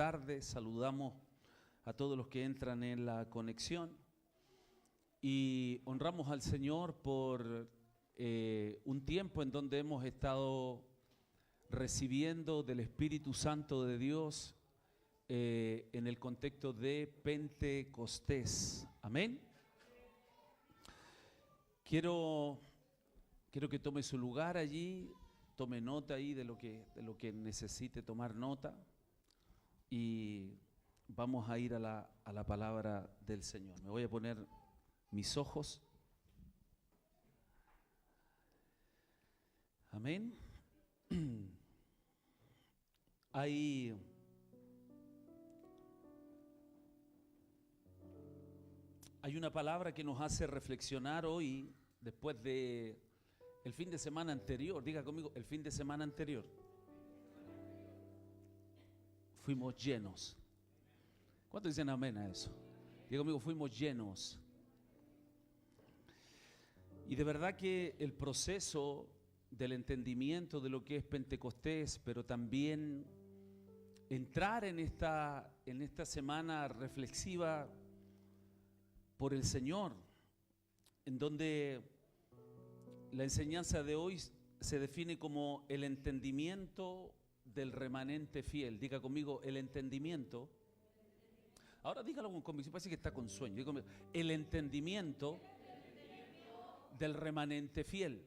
tarde. Saludamos a todos los que entran en la conexión y honramos al Señor por un tiempo en donde hemos estado recibiendo del Espíritu Santo de Dios en el contexto de Pentecostés. Amén. Quiero que tome su lugar allí, tome nota ahí de lo que necesite tomar nota y vamos a ir a la palabra del Señor. Me voy a poner mis ojos. Amén. Hay una palabra que nos hace reflexionar hoy, después de el fin de semana anterior. Diga conmigo, el fin de semana anterior. Fuimos llenos. ¿Cuántos dicen amén a eso? Diga conmigo, fuimos llenos. Y de verdad que el proceso del entendimiento de lo que es Pentecostés, pero también entrar en esta semana reflexiva por el Señor, en donde la enseñanza de hoy se define como el entendimiento del remanente fiel. Diga conmigo, el entendimiento. Ahora dígalo conmigo, parece que está con sueño. Diga conmigo, el entendimiento del remanente fiel.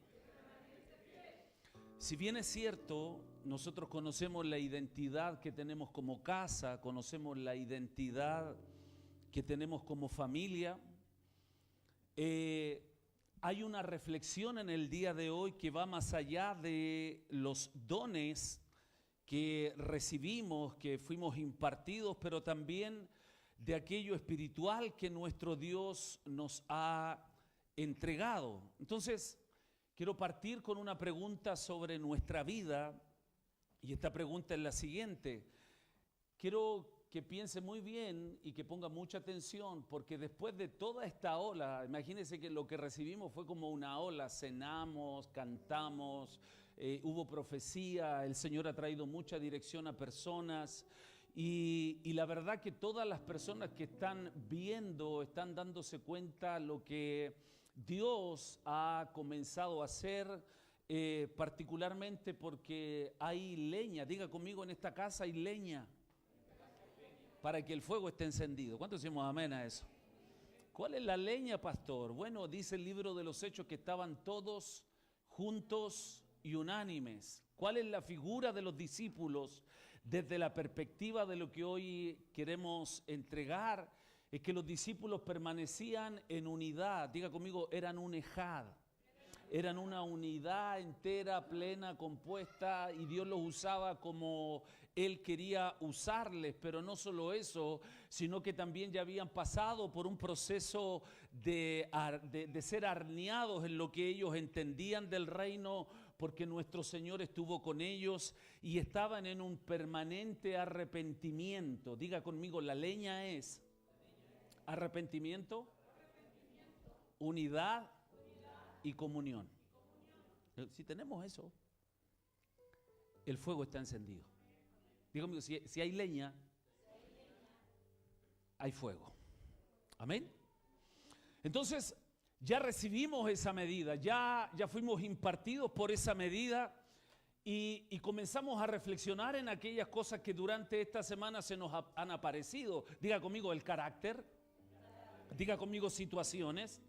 Si bien es cierto, nosotros conocemos la identidad que tenemos como casa, conocemos la identidad que tenemos como familia, hay una reflexión en el día de hoy que va más allá de los dones que recibimos, que fuimos impartidos, pero también de aquello espiritual que nuestro Dios nos ha entregado. Entonces, quiero partir con una pregunta sobre nuestra vida, y esta pregunta es la siguiente. Quiero que piense muy bien y que ponga mucha atención, porque después de toda esta ola, imagínense que lo que recibimos fue como una ola, cenamos, cantamos, hubo profecía, el Señor ha traído mucha dirección a personas, y la verdad que todas las personas que están viendo, están dándose cuenta lo que Dios ha comenzado a hacer, particularmente porque hay leña. Diga conmigo, en esta casa hay leña para que el fuego esté encendido. ¿Cuántos decimos amén a eso? ¿Cuál es la leña, pastor? Bueno, dice el libro de los Hechos que estaban todos juntos y unánimes. ¿Cuál es la figura de los discípulos desde la perspectiva de lo que hoy queremos entregar? Es que los discípulos permanecían en unidad. Diga conmigo, eran un ejad. Eran una unidad entera, plena, compuesta, y Dios los usaba como Él quería usarles. Pero no solo eso, sino que también ya habían pasado por un proceso de ser arneados en lo que ellos entendían del reino, porque nuestro Señor estuvo con ellos y estaban en un permanente arrepentimiento. Diga conmigo, la leña es arrepentimiento, unidad y comunión. Si tenemos eso, el fuego está encendido. Dígame, si hay leña, hay fuego. Amén. Entonces, ya recibimos esa medida, ya fuimos impartidos por esa medida y comenzamos a reflexionar en aquellas cosas que durante esta semana se nos han aparecido. Diga conmigo, el carácter. Diga conmigo, situaciones.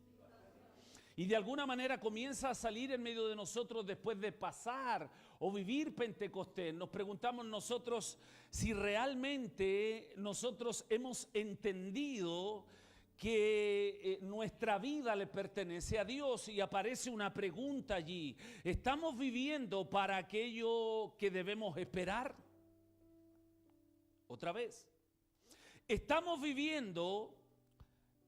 Y de alguna manera comienza a salir en medio de nosotros después de pasar o vivir Pentecostés. Nos preguntamos nosotros si realmente nosotros hemos entendido que nuestra vida le pertenece a Dios, y aparece una pregunta allí. ¿Estamos viviendo para aquello que debemos esperar? Otra vez. ¿Estamos viviendo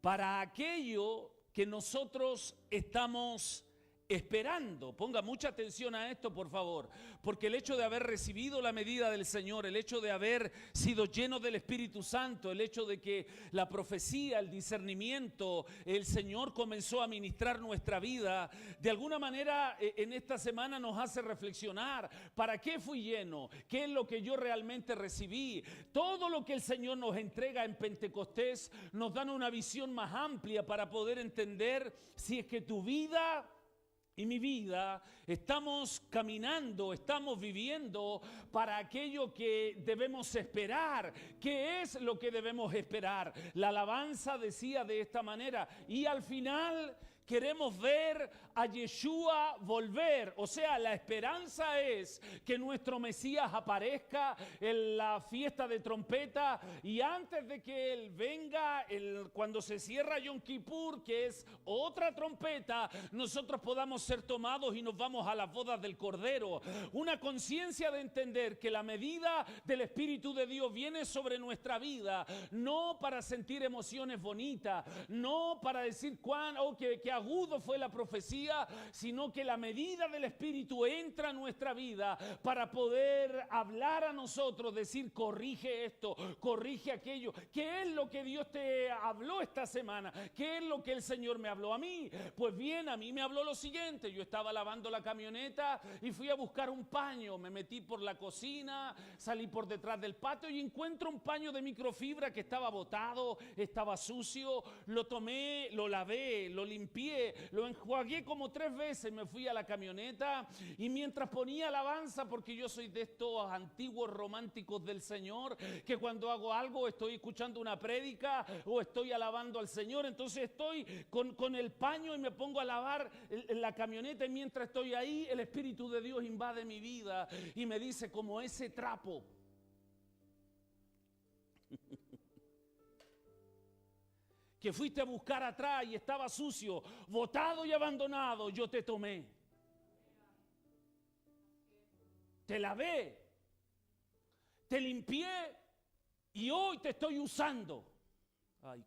para aquello que nosotros estamos esperando. Ponga mucha atención a esto, por favor, porque el hecho de haber recibido la medida del Señor, el hecho de haber sido lleno del Espíritu Santo, el hecho de que la profecía, el discernimiento, el Señor comenzó a ministrar nuestra vida, de alguna manera en esta semana nos hace reflexionar: ¿para qué fui lleno? ¿Qué es lo que yo realmente recibí? Todo lo que el Señor nos entrega en Pentecostés nos dan una visión más amplia para poder entender si es que tu vida y mi vida estamos caminando, estamos viviendo para aquello que debemos esperar. ¿Qué es lo que debemos esperar? La alabanza decía de esta manera: y al final queremos ver a Yeshua volver. O sea, la esperanza es que nuestro Mesías aparezca en la fiesta de trompeta, y antes de que Él venga, cuando se cierra Yom Kippur, que es otra trompeta, nosotros podamos ser tomados y nos vamos a las bodas del Cordero. Una conciencia de entender que la medida del Espíritu de Dios viene sobre nuestra vida, no para sentir emociones bonitas, no para decir que agudo fue la profecía, sino que la medida del Espíritu entra a nuestra vida para poder hablar a nosotros, decir: corrige esto, corrige aquello. ¿Qué es lo que Dios te habló esta semana? ¿Qué es lo que el Señor me habló a mí? Pues bien, a mí me habló lo siguiente: yo estaba lavando la camioneta y fui a buscar un paño, me metí por la cocina, salí por detrás del patio y encuentro un paño de microfibra que estaba botado, estaba sucio. Lo tomé, lo lavé, lo limpié, lo enjuagué como 3 veces, me fui a la camioneta y mientras ponía alabanza, porque yo soy de estos antiguos románticos del Señor, que cuando hago algo estoy escuchando una prédica o estoy alabando al Señor, entonces estoy con el paño y me pongo a lavar la camioneta, y mientras estoy ahí el Espíritu de Dios invade mi vida y me dice: como ese trapo que fuiste a buscar atrás y estaba sucio, botado y abandonado, yo te tomé, te lavé, te limpié y hoy te estoy usando. Ay.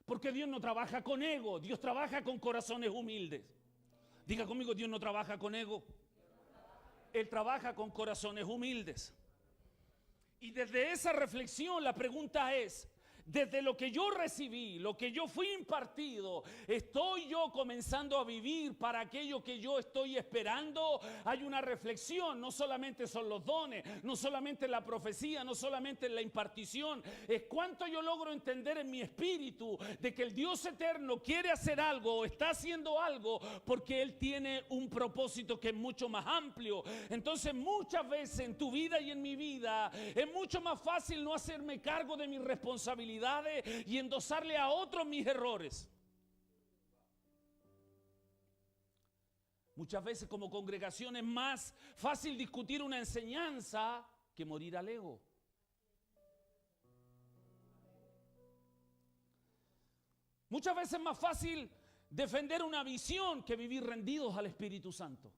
Porque Dios no trabaja con ego, Dios trabaja con corazones humildes. Diga conmigo: Dios no trabaja con ego, Él trabaja con corazones humildes. Y desde esa reflexión la pregunta es: desde lo que yo recibí, lo que yo fui impartido, ¿estoy yo comenzando a vivir para aquello que yo estoy esperando? Hay una reflexión, no solamente son los dones, no solamente la profecía, no solamente la impartición, es cuánto yo logro entender en mi espíritu de que el Dios eterno quiere hacer algo o está haciendo algo porque Él tiene un propósito que es mucho más amplio. Entonces muchas veces en tu vida y en mi vida es mucho más fácil no hacerme cargo de mis responsabilidades y endosarle a otros mis errores. Muchas veces como congregación es más fácil discutir una enseñanza que morir al ego. Muchas veces es más fácil defender una visión que vivir rendidos al Espíritu Santo.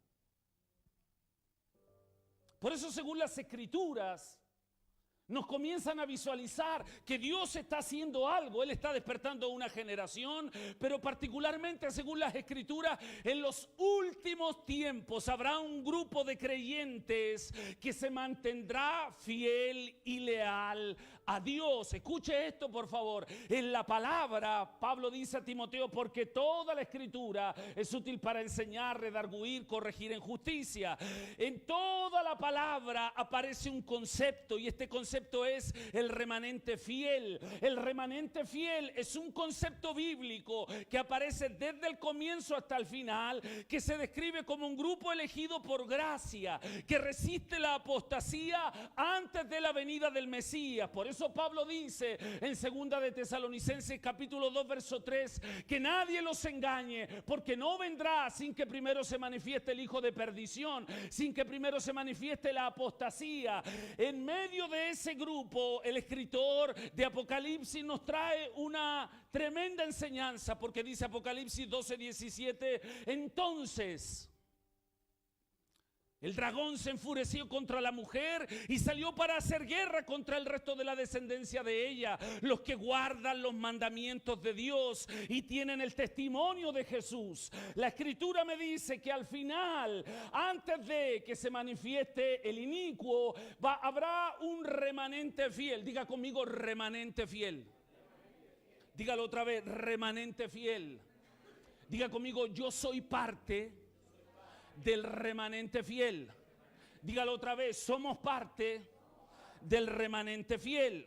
Por eso, según las Escrituras, nos comienzan a visualizar que Dios está haciendo algo. Él está despertando una generación, pero particularmente según las Escrituras, en los últimos tiempos habrá un grupo de creyentes que se mantendrá fiel y leal a Dios. Escuche esto, por favor. En la palabra, Pablo dice a Timoteo: porque toda la Escritura es útil para enseñar, redarguir, corregir en justicia. En toda la palabra aparece un concepto, y este concepto es el remanente fiel. El remanente fiel es un concepto bíblico que aparece desde el comienzo hasta el final, que se describe como un grupo elegido por gracia, que resiste la apostasía antes de la venida del Mesías. Por eso Pablo dice en 2 de Tesalonicenses capítulo 2 verso 3, que nadie los engañe, porque no vendrá sin que primero se manifieste el hijo de perdición, sin que primero se manifieste la apostasía. En medio de ese grupo, el escritor de Apocalipsis nos trae una tremenda enseñanza, porque dice Apocalipsis 12:17, entonces El dragón se enfureció contra la mujer y salió para hacer guerra contra el resto de la descendencia de ella, los que guardan los mandamientos de Dios y tienen el testimonio de Jesús. La Escritura me dice que al final, antes de que se manifieste el inicuo, habrá un remanente fiel. Diga conmigo, remanente fiel. Dígalo otra vez, remanente fiel. Diga conmigo, yo soy parte del remanente fiel. Dígalo otra vez, somos parte del remanente fiel.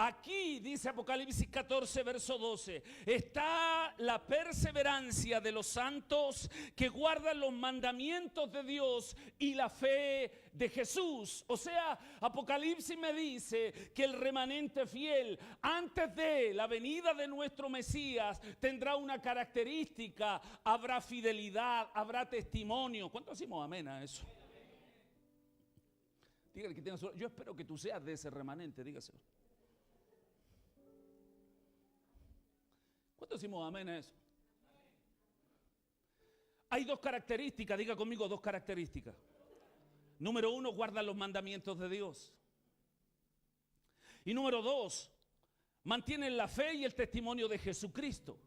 Aquí dice Apocalipsis 14, verso 12, está la perseverancia de los santos que guardan los mandamientos de Dios y la fe de Jesús. O sea, Apocalipsis me dice que el remanente fiel, antes de la venida de nuestro Mesías, tendrá una característica: habrá fidelidad, habrá testimonio. ¿Cuánto decimos amén a eso? Dígale que tiene yo espero que tú seas de ese remanente, dígaselo. ¿Cuánto decimos amén a eso? Hay dos características, diga conmigo, dos características. Número uno, guardan los mandamientos de Dios. Y número dos, mantienen la fe y el testimonio de Jesucristo.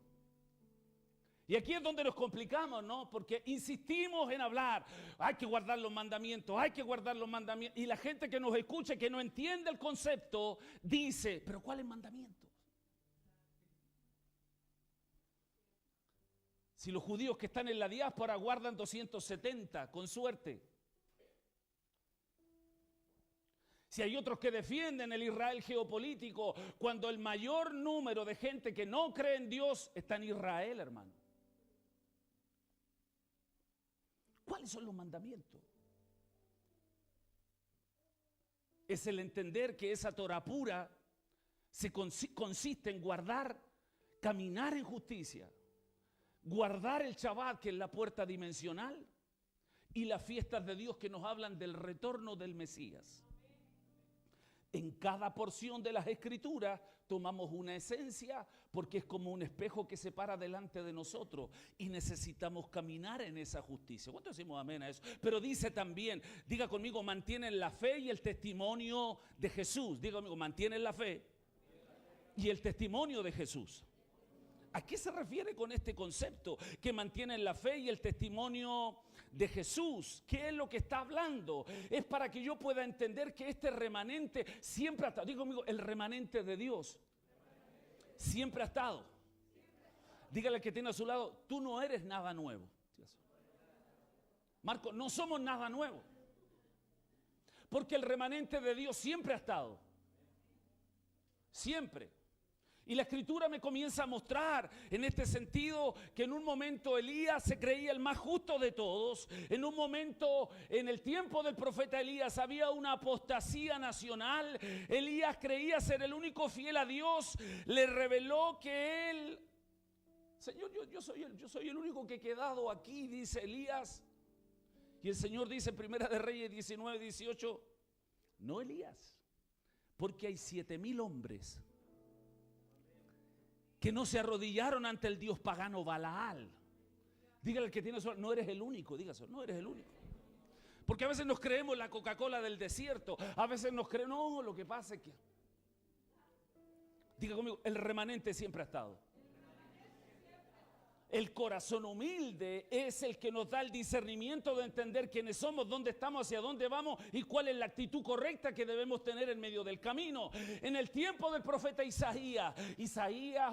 Y aquí es donde nos complicamos, ¿no? Porque insistimos en hablar, hay que guardar los mandamientos, hay que guardar los mandamientos. Y la gente que nos escucha, que no entiende el concepto, dice, ¿pero cuáles mandamientos? Si los judíos que están en la diáspora guardan 270, con suerte. Si hay otros que defienden el Israel geopolítico, cuando el mayor número de gente que no cree en Dios está en Israel, hermano. ¿Cuáles son los mandamientos? Es el entender que esa Torah pura consiste en guardar, caminar en justicia, guardar el Shabbat, que es la puerta dimensional, y las fiestas de Dios que nos hablan del retorno del Mesías. En cada porción de las Escrituras tomamos una esencia, porque es como un espejo que se para delante de nosotros y necesitamos caminar en esa justicia. ¿Cuánto decimos amén a eso? Pero dice también, diga conmigo, mantienen la fe y el testimonio de Jesús. Diga conmigo, mantienen la fe y el testimonio de Jesús. ¿A qué se refiere con este concepto? Que mantienen la fe y el testimonio de Jesús. ¿Qué es lo que está hablando? Es para que yo pueda entender que este remanente siempre ha estado. Diga conmigo, el remanente de Dios siempre ha estado. Dígale al que tiene a su lado, tú no eres nada nuevo. Marco, no somos nada nuevo. Porque el remanente de Dios siempre ha estado. Siempre. Y la Escritura me comienza a mostrar en este sentido que en un momento Elías se creía el más justo de todos. En un momento, en el tiempo del profeta Elías, había una apostasía nacional. Elías creía ser el único fiel a Dios. Le reveló que él, Señor, yo soy el único que he quedado aquí, dice Elías. Y el Señor dice en Primera de Reyes 19, 18, no Elías, porque hay 7,000 hombres que no se arrodillaron ante el dios pagano Balaal. Dígale al que tiene su, no eres el único, dígase, no eres el único. Porque a veces nos creemos la Coca-Cola del desierto, a veces nos creemos, no, lo que pasa es que, diga conmigo, el remanente siempre ha estado. El corazón humilde es el que nos da el discernimiento de entender quiénes somos, dónde estamos, hacia dónde vamos y cuál es la actitud correcta que debemos tener en medio del camino. En el tiempo del profeta Isaías,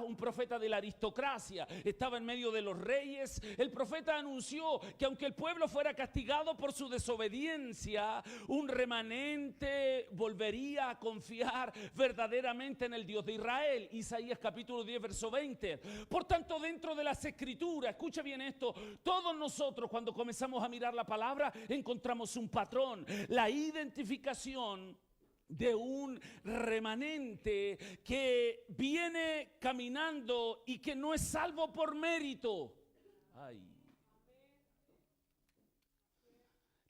un profeta de la aristocracia, estaba en medio de los reyes. El profeta anunció que aunque el pueblo fuera castigado por su desobediencia, un remanente volvería a confiar verdaderamente en el Dios de Israel. Isaías capítulo 10, verso 20. Por tanto, dentro de las Escrituras, escucha bien esto, todos nosotros cuando comenzamos a mirar la palabra encontramos un patrón, la identificación de un remanente que viene caminando y que no es salvo por mérito. Ay.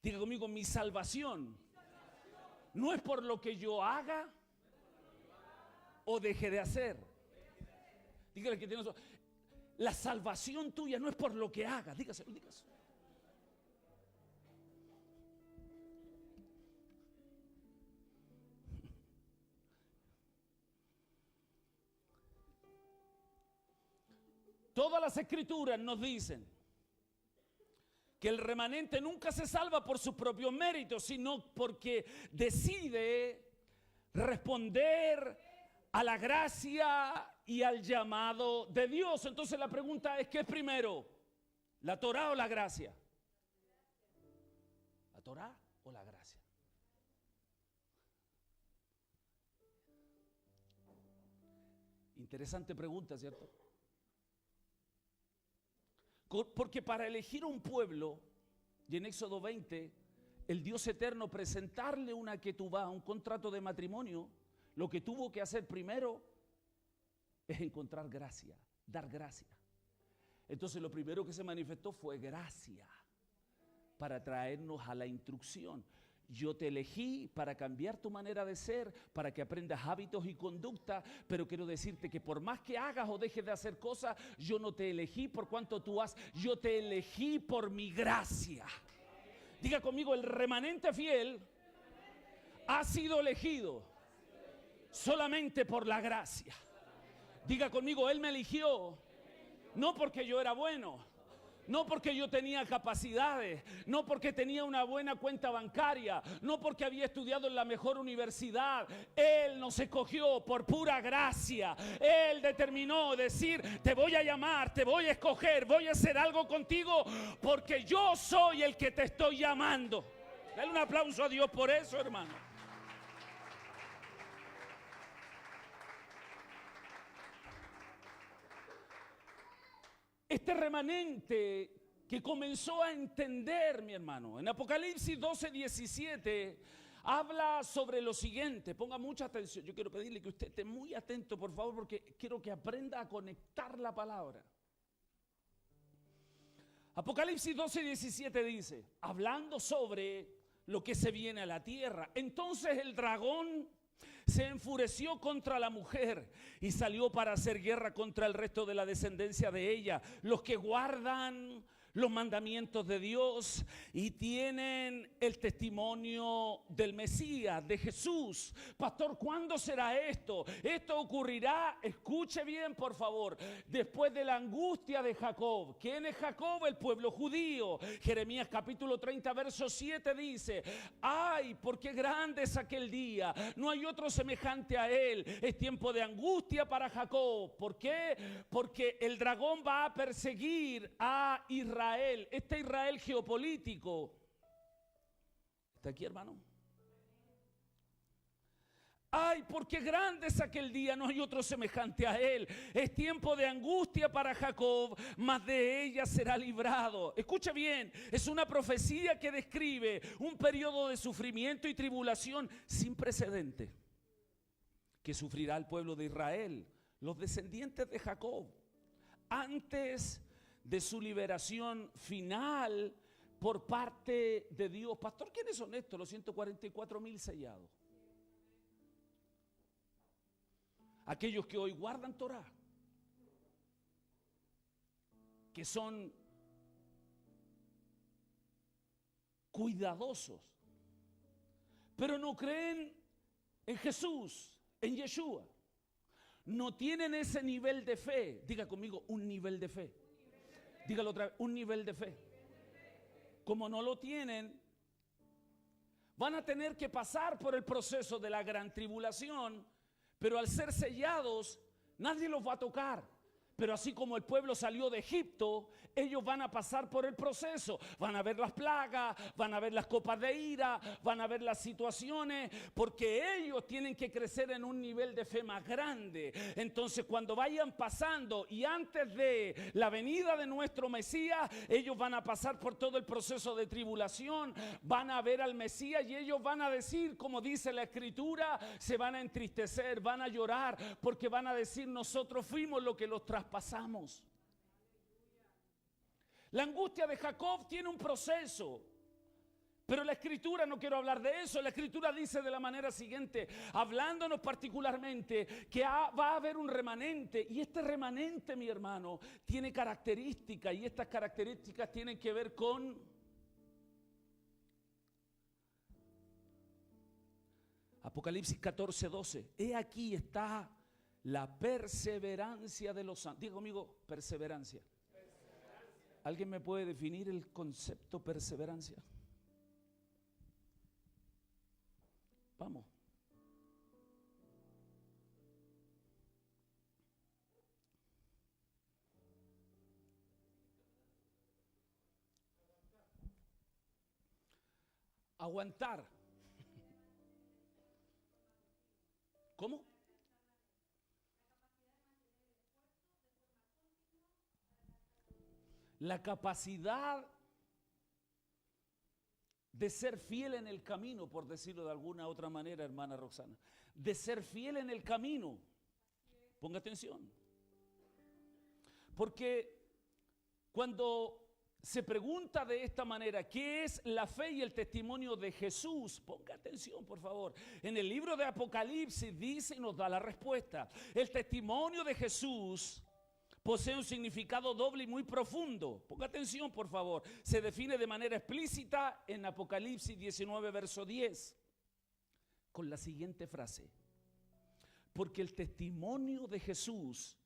Diga conmigo, mi salvación no es por lo que yo haga o deje de hacer. Dígale que tiene eso. La salvación tuya no es por lo que hagas, dígaselo. todas las escrituras nos dicen que el remanente nunca se salva por sus propios méritos, sino porque decide responder a la gracia y al llamado de Dios. Entonces la pregunta es, ¿qué es primero? ¿La Torá o la gracia? ¿La Torá o la gracia? Interesante pregunta, ¿cierto? Porque para elegir un pueblo, y en Éxodo 20, el Dios eterno presentarle una ketubá, un contrato de matrimonio, lo que tuvo que hacer primero es encontrar gracia, dar gracia. Entonces lo primero que se manifestó fue gracia para traernos a la instrucción. Yo te elegí para cambiar tu manera de ser, para que aprendas hábitos y conducta, pero quiero decirte que por más que hagas o dejes de hacer cosas, yo no te elegí por cuanto tú haces, yo te elegí por mi gracia. Diga conmigo, el remanente fiel ha sido elegido solamente por la gracia. Diga conmigo, Él me eligió, no porque yo era bueno, no porque yo tenía capacidades, no porque tenía una buena cuenta bancaria, no porque había estudiado en la mejor universidad. Él nos escogió por pura gracia. Él determinó decir, te voy a llamar, te voy a escoger, voy a hacer algo contigo porque yo soy el que te estoy llamando. Dale un aplauso a Dios por eso, hermano. Este remanente que comenzó a entender, mi hermano, en Apocalipsis 12:17 habla sobre lo siguiente. Ponga mucha atención. Yo quiero pedirle que usted esté muy atento, por favor, porque quiero que aprenda a conectar la palabra. Apocalipsis 12:17 dice, hablando sobre lo que se viene a la tierra. Entonces el dragón se enfureció contra la mujer y salió para hacer guerra contra el resto de la descendencia de ella, los que guardan los mandamientos de Dios y tienen el testimonio del Mesías, de Jesús. Pastor, ¿cuándo será esto? Esto ocurrirá, escuche bien por favor, después de la angustia de Jacob. ¿Quién es Jacob? El pueblo judío. Jeremías capítulo 30 verso 7 dice, ay, porque grande es aquel día, no hay otro semejante a él, es tiempo de angustia para Jacob. ¿Por qué? Porque el dragón va a perseguir a Israel. Este Israel geopolítico. ¿Está aquí, hermano? Ay, porque grande es aquel día, no hay otro semejante a él. Es tiempo de angustia para Jacob, mas de ella será librado. Escucha bien, es una profecía que describe un periodo de sufrimiento y tribulación sin precedente que sufrirá el pueblo de Israel, los descendientes de Jacob, antes de su liberación final por parte de Dios. Pastor, ¿quiénes son estos? Los 144,000 sellados. Aquellos que hoy guardan Torá, que son cuidadosos, pero no creen en Jesús, en Yeshua. No tienen ese nivel de fe. Diga conmigo, un nivel de fe. Dígalo otra vez, un nivel de fe. Como no lo tienen, van a tener que pasar por el proceso de la gran tribulación, pero al ser sellados, nadie los va a tocar. Pero así como el pueblo salió de Egipto, ellos van a pasar por el proceso. Van a ver las plagas, van a ver las copas de ira, van a ver las situaciones, porque ellos tienen que crecer en un nivel de fe más grande. Entonces, cuando vayan pasando y antes de la venida de nuestro Mesías, ellos van a pasar por todo el proceso de tribulación, van a ver al Mesías y ellos van a decir, como dice la Escritura, se van a entristecer, van a llorar, porque van a decir, nosotros fuimos los que los traspasamos. La angustia de Jacob tiene un proceso, pero la Escritura, no quiero hablar de eso, la Escritura dice de la manera siguiente, hablándonos particularmente que va a haber un remanente, y este remanente, mi hermano, tiene características, y estas características tienen que ver con Apocalipsis 14:12. He aquí está la perseverancia de los santos. Diga conmigo, perseverancia. ¿Alguien me puede definir el concepto perseverancia? Vamos. Aguantar. ¿Cómo? La capacidad de ser fiel en el camino, por decirlo de alguna otra manera, hermana Roxana. De ser fiel en el camino. Ponga atención. Porque cuando se pregunta de esta manera, ¿qué es la fe y el testimonio de Jesús? Ponga atención, por favor. En el libro de Apocalipsis dice y nos da la respuesta. El testimonio de Jesús posee un significado doble y muy profundo. Ponga atención, por favor. Se define de manera explícita en Apocalipsis 19, verso 10, con la siguiente frase. Porque el testimonio de Jesús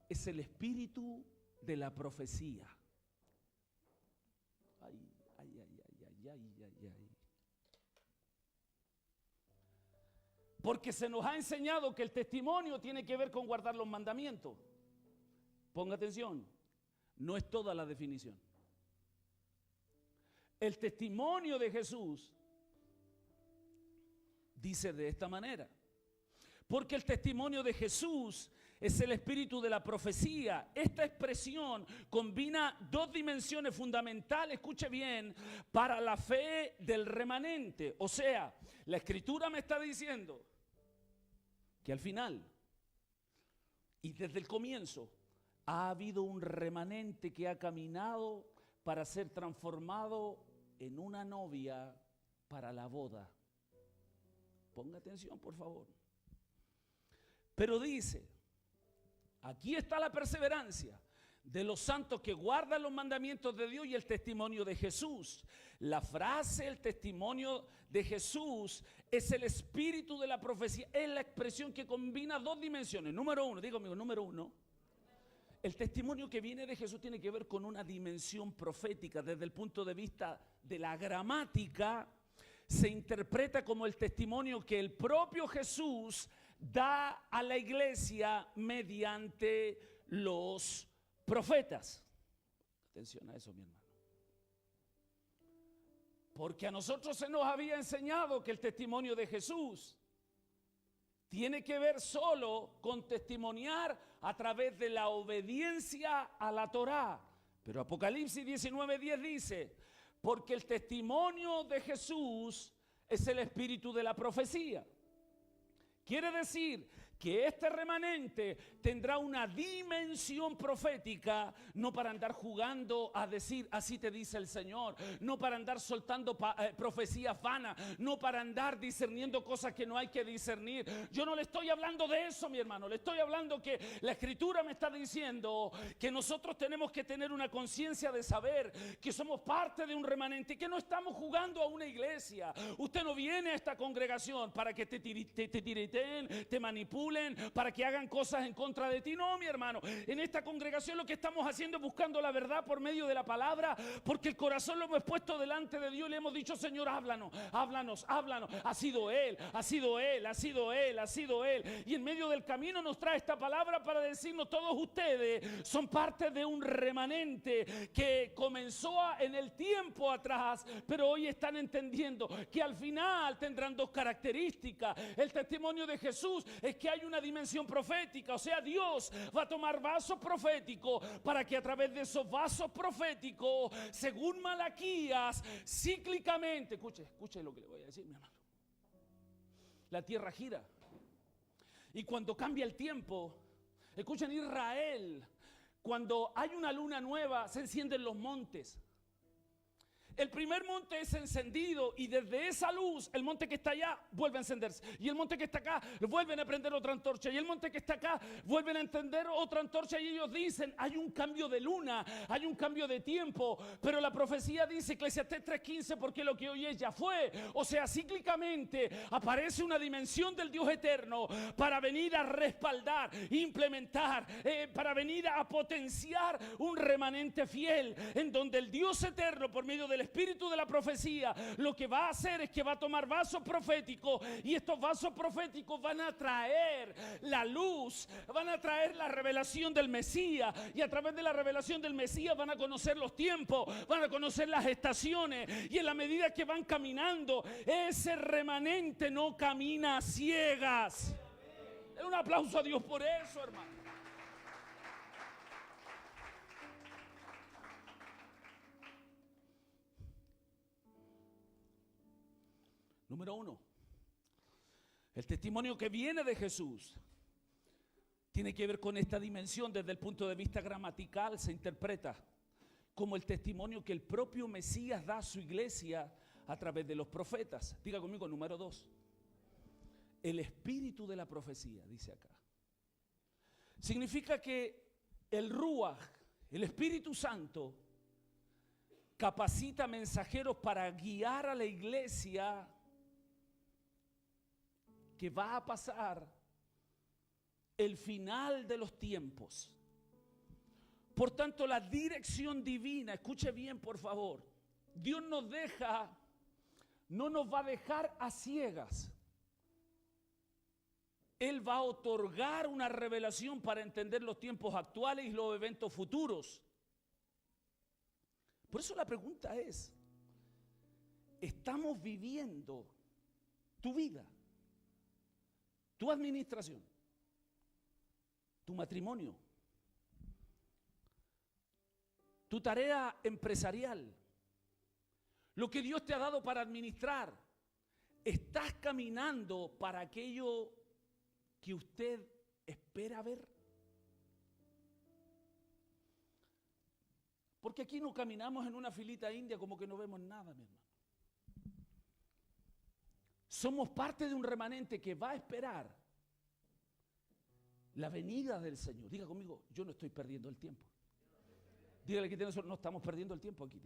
es el espíritu de la profecía. Ay, ay, ay, ay, ay, ay, ay, ay. Porque se nos ha enseñado que el testimonio tiene que ver con guardar los mandamientos. Ponga atención, no es toda la definición. El testimonio de Jesús dice de esta manera. Porque el testimonio de Jesús es el espíritu de la profecía. Esta expresión combina dos dimensiones fundamentales, escuche bien, para la fe del remanente. O sea, la Escritura me está diciendo que al final y desde el comienzo ha habido un remanente que ha caminado para ser transformado en una novia para la boda. Ponga atención, por favor. Pero dice, aquí está la perseverancia de los santos que guardan los mandamientos de Dios y el testimonio de Jesús. La frase, el testimonio de Jesús, es el espíritu de la profecía. Es la expresión que combina dos dimensiones. Número uno, diga conmigo, número uno. El testimonio que viene de Jesús tiene que ver con una dimensión profética. Desde el punto de vista de la gramática, se interpreta como el testimonio que el propio Jesús da a la iglesia mediante los profetas. Atención a eso, mi hermano. Porque a nosotros se nos había enseñado que el testimonio de Jesús tiene que ver solo con testimoniar a través de la obediencia a la Torá. Pero Apocalipsis 19:10 dice, porque el testimonio de Jesús es el espíritu de la profecía. Quiere decir que este remanente tendrá una dimensión profética, no para andar jugando a decir, así te dice el Señor, no para andar soltando profecías vanas, no para andar discerniendo cosas que no hay que discernir. Yo no le estoy hablando de eso, mi hermano, le estoy hablando que la Escritura me está diciendo que nosotros tenemos que tener una conciencia de saber que somos parte de un remanente y que no estamos jugando a una iglesia. Usted no viene a esta congregación para que te tiriten, te manipulen, para que hagan cosas en contra de ti. No, mi hermano, en esta congregación lo que estamos haciendo es buscando la verdad por medio de la palabra, porque el corazón lo hemos puesto delante de Dios y le hemos dicho, Señor, háblanos, háblanos, háblanos. Ha sido Él, ha sido Él, ha sido Él, ha sido Él. Y en medio del camino nos trae esta palabra para decirnos, todos ustedes son parte de un remanente que comenzó en el tiempo atrás, pero hoy están entendiendo que al final tendrán dos características. El testimonio de Jesús es que hay una dimensión profética, o sea, Dios va a tomar vasos proféticos para que a través de esos vasos proféticos, según Malaquías, cíclicamente, escuche lo que le voy a decir, mi hermano, la tierra gira y cuando cambia el tiempo, escuchen, Israel, cuando hay una luna nueva se encienden los montes. El primer monte es encendido y desde esa luz el monte que está allá vuelve a encenderse. Y el monte que está acá vuelven a prender otra antorcha. Y el monte que está acá vuelven a encender otra antorcha. Y ellos dicen, hay un cambio de luna, hay un cambio de tiempo. Pero la profecía dice, Eclesiastés 3:15, porque lo que hoy es ya fue. O sea, cíclicamente aparece una dimensión del Dios eterno para venir a respaldar, implementar, para venir a potenciar un remanente fiel, en donde el Dios eterno, por medio del espíritu de la profecía, lo que va a hacer es que va a tomar vasos proféticos, y estos vasos proféticos van a traer la luz, van a traer la revelación del Mesías, y a través de la revelación del Mesías van a conocer los tiempos, van a conocer las estaciones, y en la medida que van caminando, ese remanente no camina a ciegas. Den un aplauso a Dios por eso, hermano. Número 1, el testimonio que viene de Jesús tiene que ver con esta dimensión. Desde el punto de vista gramatical se interpreta como el testimonio que el propio Mesías da a su iglesia a través de los profetas. Diga conmigo, número 2, el espíritu de la profecía, dice acá. Significa que el Ruach, el Espíritu Santo, capacita mensajeros para guiar a la iglesia que va a pasar el final de los tiempos. Por tanto, la dirección divina, escuche bien por favor, Dios no nos va a dejar a ciegas. Él va a otorgar una revelación para entender los tiempos actuales y los eventos futuros. Por eso la pregunta es, ¿estamos viviendo tu vida, tu administración, tu matrimonio, tu tarea empresarial, lo que Dios te ha dado para administrar? ¿Estás caminando para aquello que usted espera ver? Porque aquí no caminamos en una filita india como que no vemos nada, mi hermano. Somos parte de un remanente que va a esperar la venida del Señor. Diga conmigo, yo no estoy perdiendo el tiempo. Dígale que no estamos perdiendo el tiempo aquí.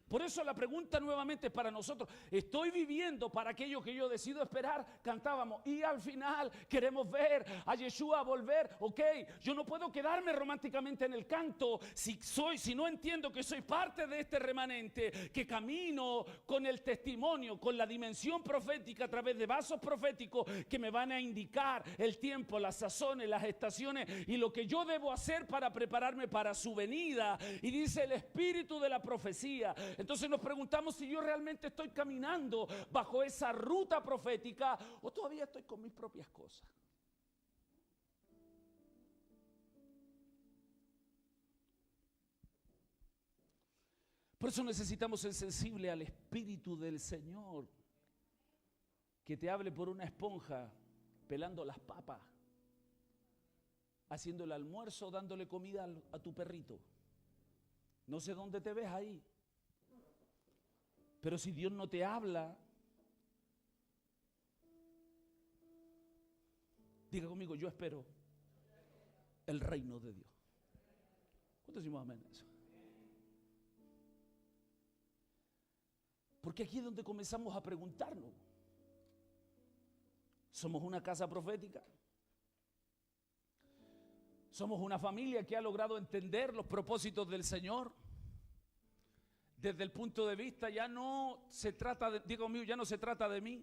Por eso la pregunta nuevamente es para nosotros. ¿Estoy viviendo para aquello que yo decido esperar? Cantábamos, y al final queremos ver a Yeshua volver. Ok, yo no puedo quedarme románticamente en el canto si no entiendo que soy parte de este remanente, que camino con el testimonio, con la dimensión profética a través de vasos proféticos que me van a indicar el tiempo, las sazones, las estaciones y lo que yo debo hacer para prepararme para su venida. Y dice el espíritu de la profecía. Entonces nos preguntamos si yo realmente estoy caminando bajo esa ruta profética o todavía estoy con mis propias cosas. Por eso necesitamos ser sensibles al Espíritu del Señor, que te hable por una esponja, pelando las papas, haciendo el almuerzo, dándole comida a tu perrito. No sé dónde te ves ahí. Pero si Dios no te habla, diga conmigo, yo espero el reino de Dios. ¿Cuántos decimos amén a eso? Porque aquí es donde comenzamos a preguntarnos. ¿Somos una casa profética? ¿Somos una familia que ha logrado entender los propósitos del Señor? Desde el punto de vista, ya no se trata de, diga conmigo, ya no se trata de mí.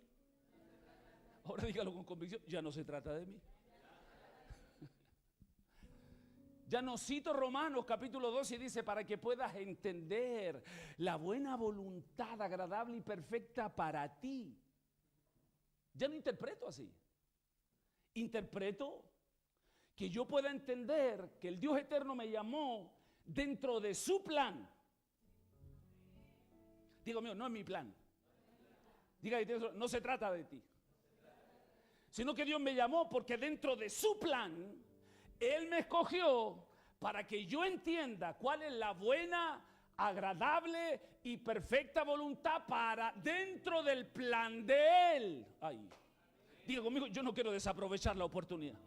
Ahora dígalo con convicción, ya no se trata de mí. Ya no cito Romanos capítulo 12 y dice, para que puedas entender la buena voluntad agradable y perfecta para ti. Ya no interpreto así. Interpreto que yo pueda entender que el Dios eterno me llamó dentro de su plan. Digo mío, no es mi plan. Diga, no se trata de ti. Sino que Dios me llamó porque dentro de su plan, Él me escogió para que yo entienda cuál es la buena, agradable y perfecta voluntad para dentro del plan de Él. Ay, diga conmigo, yo no quiero desaprovechar la oportunidad.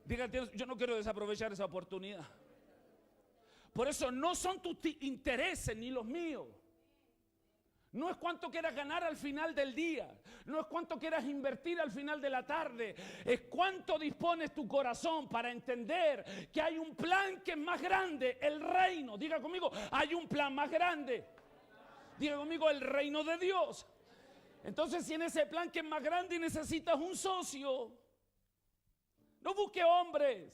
Diga, yo no quiero desaprovechar esa oportunidad. Por eso no son tus intereses ni los míos. No es cuánto quieras ganar al final del día. No es cuánto quieras invertir al final de la tarde. Es cuánto dispones tu corazón para entender que hay un plan que es más grande, el reino. Diga conmigo, hay un plan más grande. Diga conmigo, el reino de Dios. Entonces, si en ese plan que es más grande necesitas un socio, no busque hombres.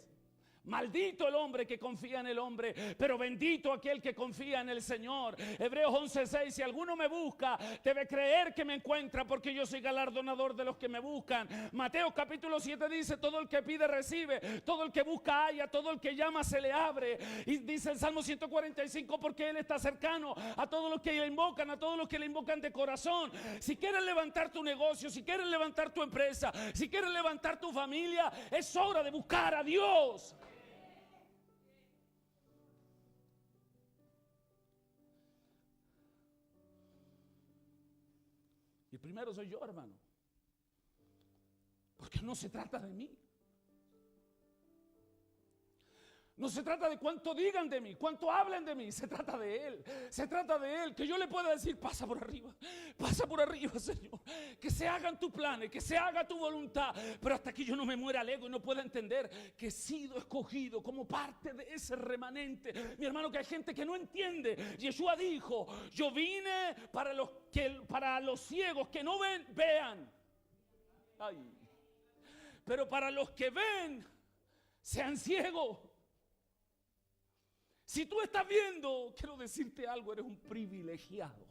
Maldito el hombre que confía en el hombre, pero bendito aquel que confía en el Señor. Hebreos 11:6, si alguno me busca, debe creer que me encuentra, porque yo soy galardonador de los que me buscan. Mateo capítulo 7 dice, todo el que pide recibe, todo el que busca halla, todo el que llama se le abre. Y dice el Salmo 145, porque Él está cercano a todos los que le invocan, a todos los que le invocan de corazón. Si quieres levantar tu negocio, si quieres levantar tu empresa, si quieres levantar tu familia, es hora de buscar a Dios. El primero soy yo, hermano. Porque no se trata de mí. No se trata de cuánto digan de mí, cuánto hablen de mí. Se trata de Él. Se trata de Él. Que yo le pueda decir, pasa por arriba, Señor. Que se hagan tus planes, que se haga tu voluntad. Pero hasta que yo no me muera al ego y no pueda entender que he sido escogido como parte de ese remanente. Mi hermano, que hay gente que no entiende. Yeshua dijo, yo vine para los ciegos que no ven, vean. Ay. Pero para los que ven, sean ciegos. Si tú estás viendo, quiero decirte algo, eres un privilegiado.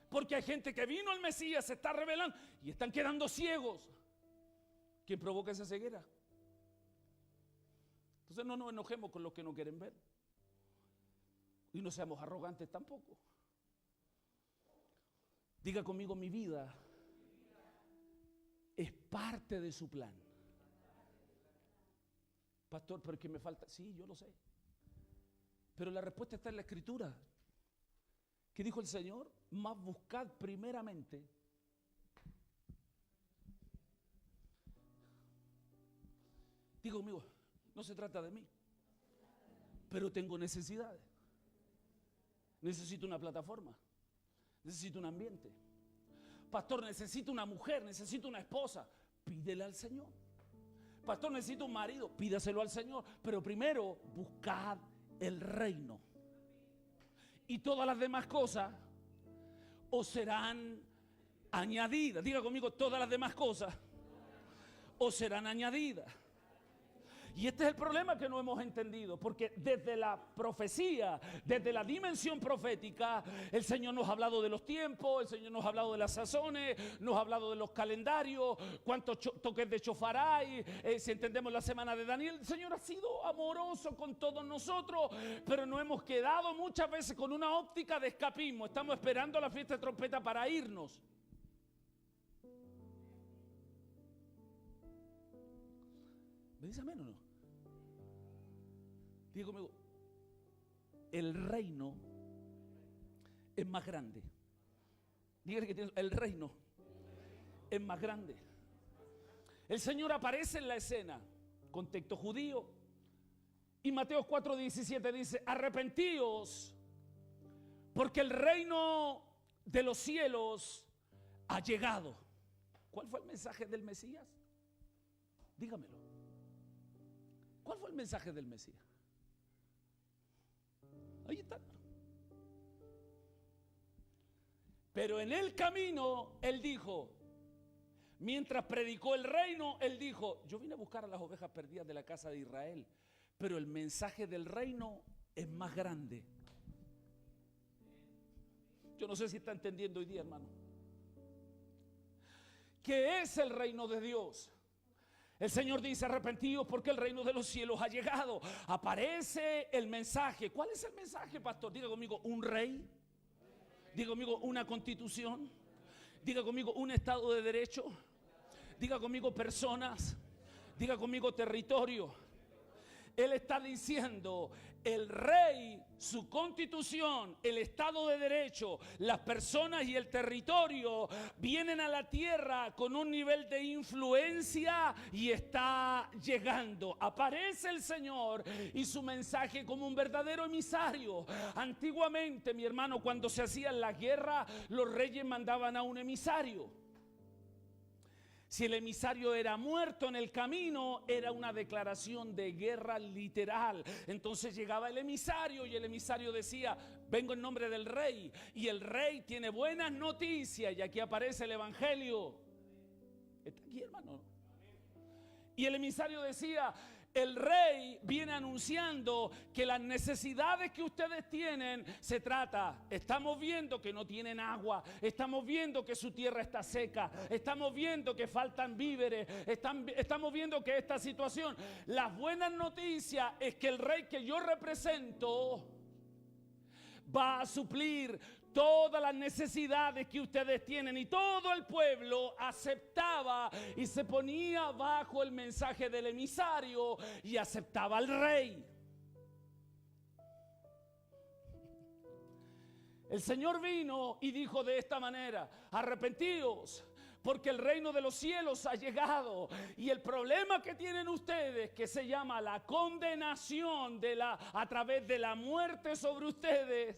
Porque hay gente que vino al Mesías, se está revelando y están quedando ciegos. ¿Quién provoca esa ceguera? Entonces no nos enojemos con los que no quieren ver. Y no seamos arrogantes tampoco. Diga conmigo, mi vida es parte de su plan. Pastor, pero es que me falta. Sí, yo lo sé. Pero la respuesta está en la Escritura. ¿Qué dijo el Señor? Mas buscad primeramente. Digo conmigo, no se trata de mí. Pero tengo necesidades. Necesito una plataforma. Necesito un ambiente. Pastor, necesito una mujer, necesito una esposa. Pídele al Señor. Pastor, necesito un marido. Pídaselo al Señor. Pero primero, buscad el reino. Y todas las demás cosas os serán añadidas. Diga conmigo, todas las demás cosas os serán añadidas. Y este es el problema que no hemos entendido, porque desde la profecía, desde la dimensión profética, el Señor nos ha hablado de los tiempos, el Señor nos ha hablado de las sazones, nos ha hablado de los calendarios, cuántos toques de shofar hay, si entendemos la semana de Daniel. El Señor ha sido amoroso con todos nosotros, pero nos hemos quedado muchas veces con una óptica de escapismo. Estamos esperando la fiesta de trompeta para irnos. ¿Me dice amén o no? Diga conmigo, el reino es más grande. Dígale que tiene, el reino es más grande. El Señor aparece en la escena, contexto judío, y Mateo 4:17 dice, arrepentíos, porque el reino de los cielos ha llegado. ¿Cuál fue el mensaje del Mesías? Dígamelo. ¿Cuál fue el mensaje del Mesías? Ahí está. Pero en el camino, Él dijo, mientras predicó el reino, Él dijo, yo vine a buscar a las ovejas perdidas de la casa de Israel, pero el mensaje del reino es más grande. Yo no sé si está entendiendo hoy día, hermano. ¿Qué es el reino de Dios? El Señor dice, arrepentidos porque el reino de los cielos ha llegado. Aparece el mensaje. ¿Cuál es el mensaje, pastor? Diga conmigo, un rey. Diga conmigo, una constitución. Diga conmigo, un estado de derecho. Diga conmigo, personas. Diga conmigo, territorio. Él está diciendo, el rey su constitución, el Estado de Derecho, las personas y el territorio vienen a la tierra con un nivel de influencia y está llegando. Aparece el Señor y su mensaje como un verdadero emisario. Antiguamente, mi hermano, cuando se hacían las guerras, los reyes mandaban a un emisario. Si el emisario era muerto en el camino, era una declaración de guerra literal. Entonces llegaba el emisario y el emisario decía: vengo en nombre del rey. Y el rey tiene buenas noticias. Y aquí aparece el evangelio. ¿Está aquí, hermano? Y el emisario decía: el rey viene anunciando que las necesidades que ustedes tienen se trata. Estamos viendo que no tienen agua, estamos viendo que su tierra está seca, estamos viendo que faltan víveres, estamos viendo que esta situación. Las buenas noticias es que el rey que yo represento va a suplir todas las necesidades que ustedes tienen. Y todo el pueblo aceptaba y se ponía bajo el mensaje del emisario y aceptaba al rey. El Señor vino y dijo de esta manera: arrepentíos, porque el reino de los cielos ha llegado. Y el problema que tienen ustedes, que se llama la condenación a través de la muerte sobre ustedes,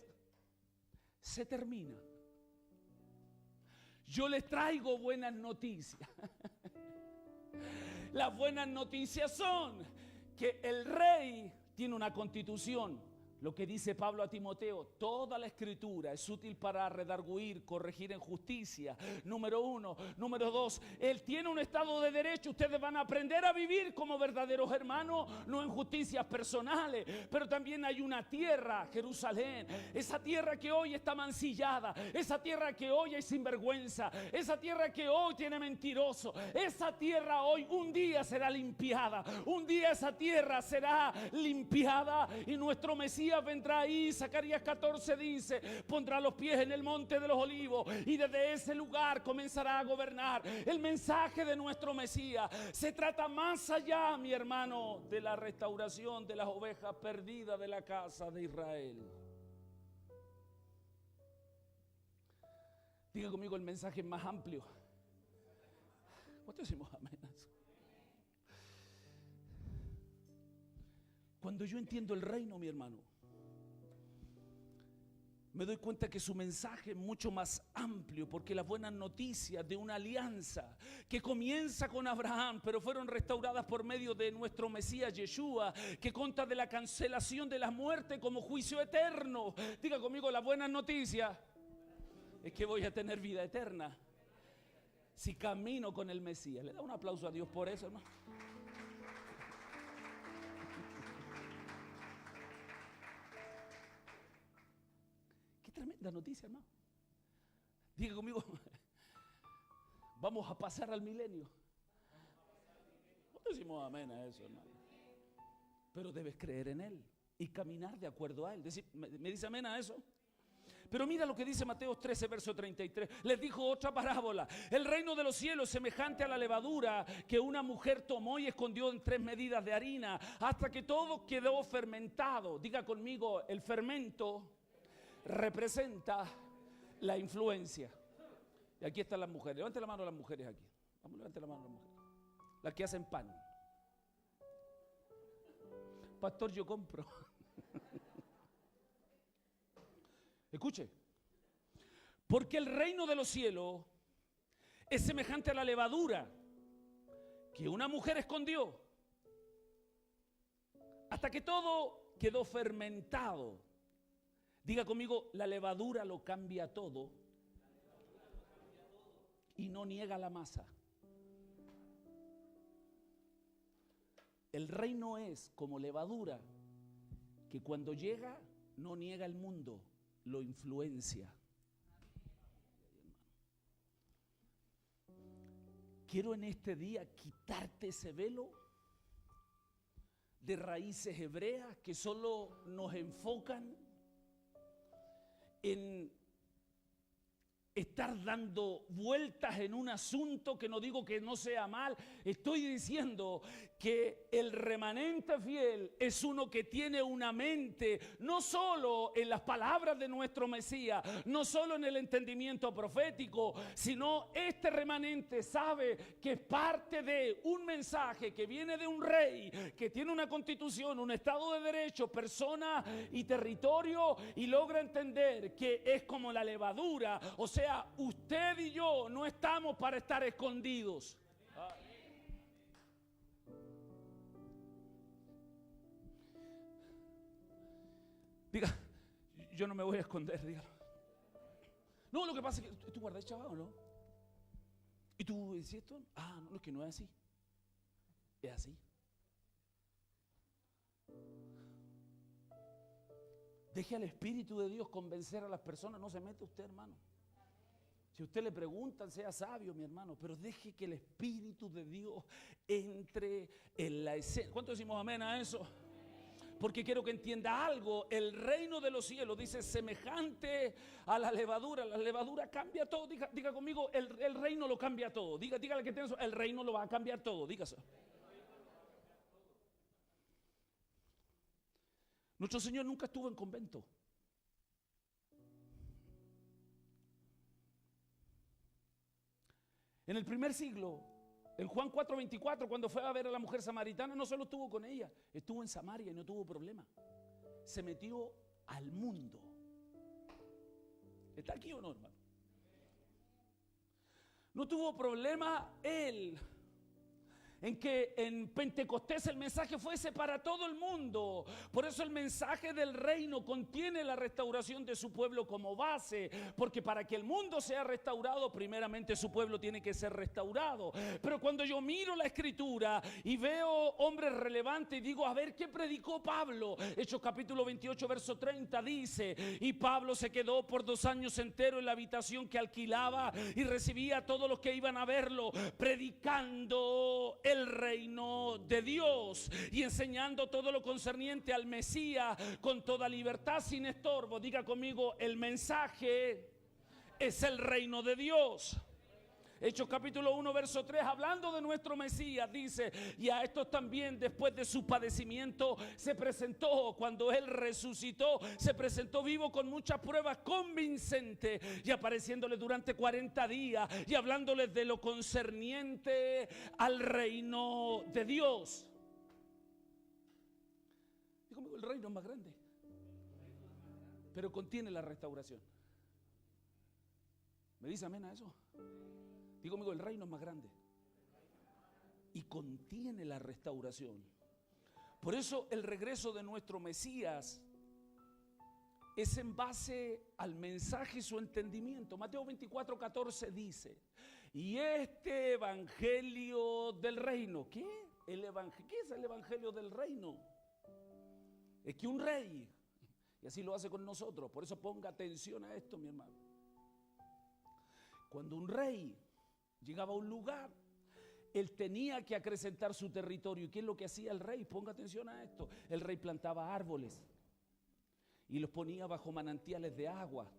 se termina. Yo les traigo buenas noticias. Las buenas noticias son que el rey tiene una constitución. Lo que dice Pablo a Timoteo: toda la escritura es útil para redarguir, corregir en justicia. Número 1. Número 2, él tiene un estado de derecho. Ustedes van a aprender a vivir como verdaderos hermanos, no en justicias personales. Pero también hay una tierra, Jerusalén, esa tierra que hoy está mancillada, esa tierra que hoy hay sinvergüenza, esa tierra que hoy tiene mentiroso. Esa tierra hoy un día será limpiada, un día esa tierra será limpiada y nuestro Mesías vendrá ahí. Zacarías 14 dice: pondrá los pies en el monte de los olivos y desde ese lugar comenzará a gobernar. El mensaje de nuestro Mesías se trata más allá, mi hermano, de la restauración de las ovejas perdidas de la casa de Israel. Diga conmigo: el mensaje es más amplio. ¿Cuánto decimos amén? Cuando yo entiendo el reino, mi hermano, me doy cuenta que su mensaje es mucho más amplio, porque las buenas noticias de una alianza que comienza con Abraham, pero fueron restauradas por medio de nuestro Mesías Yeshua, que consta de la cancelación de la muerte como juicio eterno. Diga conmigo: la buena noticia es que voy a tener vida eterna si camino con el Mesías. Le da un aplauso a Dios por eso, hermano. Tremenda noticia, hermano. Diga conmigo: vamos a pasar al milenio. No decimos amén a eso, hermano. Pero debes creer en Él y caminar de acuerdo a Él. ¿Me dice amén a eso? Pero mira lo que dice Mateo 13, verso 33. Les dijo otra parábola: el reino de los cielos es semejante a la levadura que una mujer tomó y escondió en 3 medidas de harina hasta que todo quedó fermentado. Diga conmigo: el fermento representa la influencia. Y aquí están las mujeres. Levante la mano a las mujeres aquí. Vamos, levante la mano a las mujeres. Las que hacen pan. Pastor, yo compro. Escuche. Porque el reino de los cielos es semejante a la levadura que una mujer escondió hasta que todo quedó fermentado. Diga conmigo: la levadura lo cambia todo y no niega la masa. El reino es como levadura que cuando llega no niega el mundo, lo influencia. Quiero en este día quitarte ese velo de raíces hebreas que solo nos enfocan en estar dando vueltas en un asunto que no digo que no sea mal. Estoy diciendo que el remanente fiel es uno que tiene una mente no solo en las palabras de nuestro Mesías, no solo en el entendimiento profético, sino este remanente sabe que es parte de un mensaje que viene de un rey, que tiene una constitución, un estado de derecho, persona y territorio, y logra entender que es como la levadura. O sea, usted y yo no estamos para estar escondidos. Diga, yo no me voy a esconder, dígalo. No, lo que pasa es que tú guardas chaval, ¿no? ¿Y tú dices esto? Ah, no, es que no es así. Es así. Deje al Espíritu de Dios convencer a las personas. No se mete usted, hermano. Si usted le preguntan, sea sabio, mi hermano, pero deje que el Espíritu de Dios entre en la escena. ¿Cuánto decimos amén a eso? Porque quiero que entienda algo. El reino de los cielos, dice, semejante a la levadura. La levadura cambia todo. Diga conmigo, el reino lo cambia todo. Dígale que tiene eso, el reino lo va a cambiar todo. Dígase. Nuestro Señor nunca estuvo en convento. En el primer siglo, en Juan 4:24, cuando fue a ver a la mujer samaritana, no solo estuvo con ella, estuvo en Samaria y no tuvo problema. Se metió al mundo. ¿Está aquí o no, hermano? No tuvo problema él en que en Pentecostés el mensaje fuese para todo el mundo. Por eso el mensaje del reino contiene la restauración de su pueblo como base, porque para que el mundo sea restaurado, primeramente su pueblo tiene que ser restaurado. Pero cuando yo miro la escritura y veo hombres relevantes y digo, a ver, ¿qué predicó Pablo? Hechos capítulo 28 verso 30 dice, y Pablo se quedó por 2 años enteros en la habitación que alquilaba y recibía a todos los que iban a verlo, predicando el reino de Dios y enseñando todo lo concerniente al Mesías con toda libertad, sin estorbo. Diga conmigo, el mensaje es el reino de Dios. Hechos capítulo 1 verso 3, hablando de nuestro Mesías, dice, y a estos también después de su padecimiento se presentó, cuando él resucitó, se presentó vivo con muchas pruebas convincentes y apareciéndoles durante 40 días y hablándoles de lo concerniente al reino de Dios. Y conmigo, el reino es más grande, pero contiene la restauración. ¿Me dice amén a eso? Digo conmigo, el reino es más grande y contiene la restauración. Por eso el regreso de nuestro Mesías es en base al mensaje y su entendimiento. Mateo 24:14 dice, y este evangelio del reino, ¿qué? ¿Qué es el evangelio del reino? Es que un rey, y así lo hace con nosotros, por eso ponga atención a esto, mi hermano. Cuando un rey llegaba a un lugar, él tenía que acrecentar su territorio. ¿Y qué es lo que hacía el rey? Ponga atención a esto. El rey plantaba árboles y los ponía bajo manantiales de agua.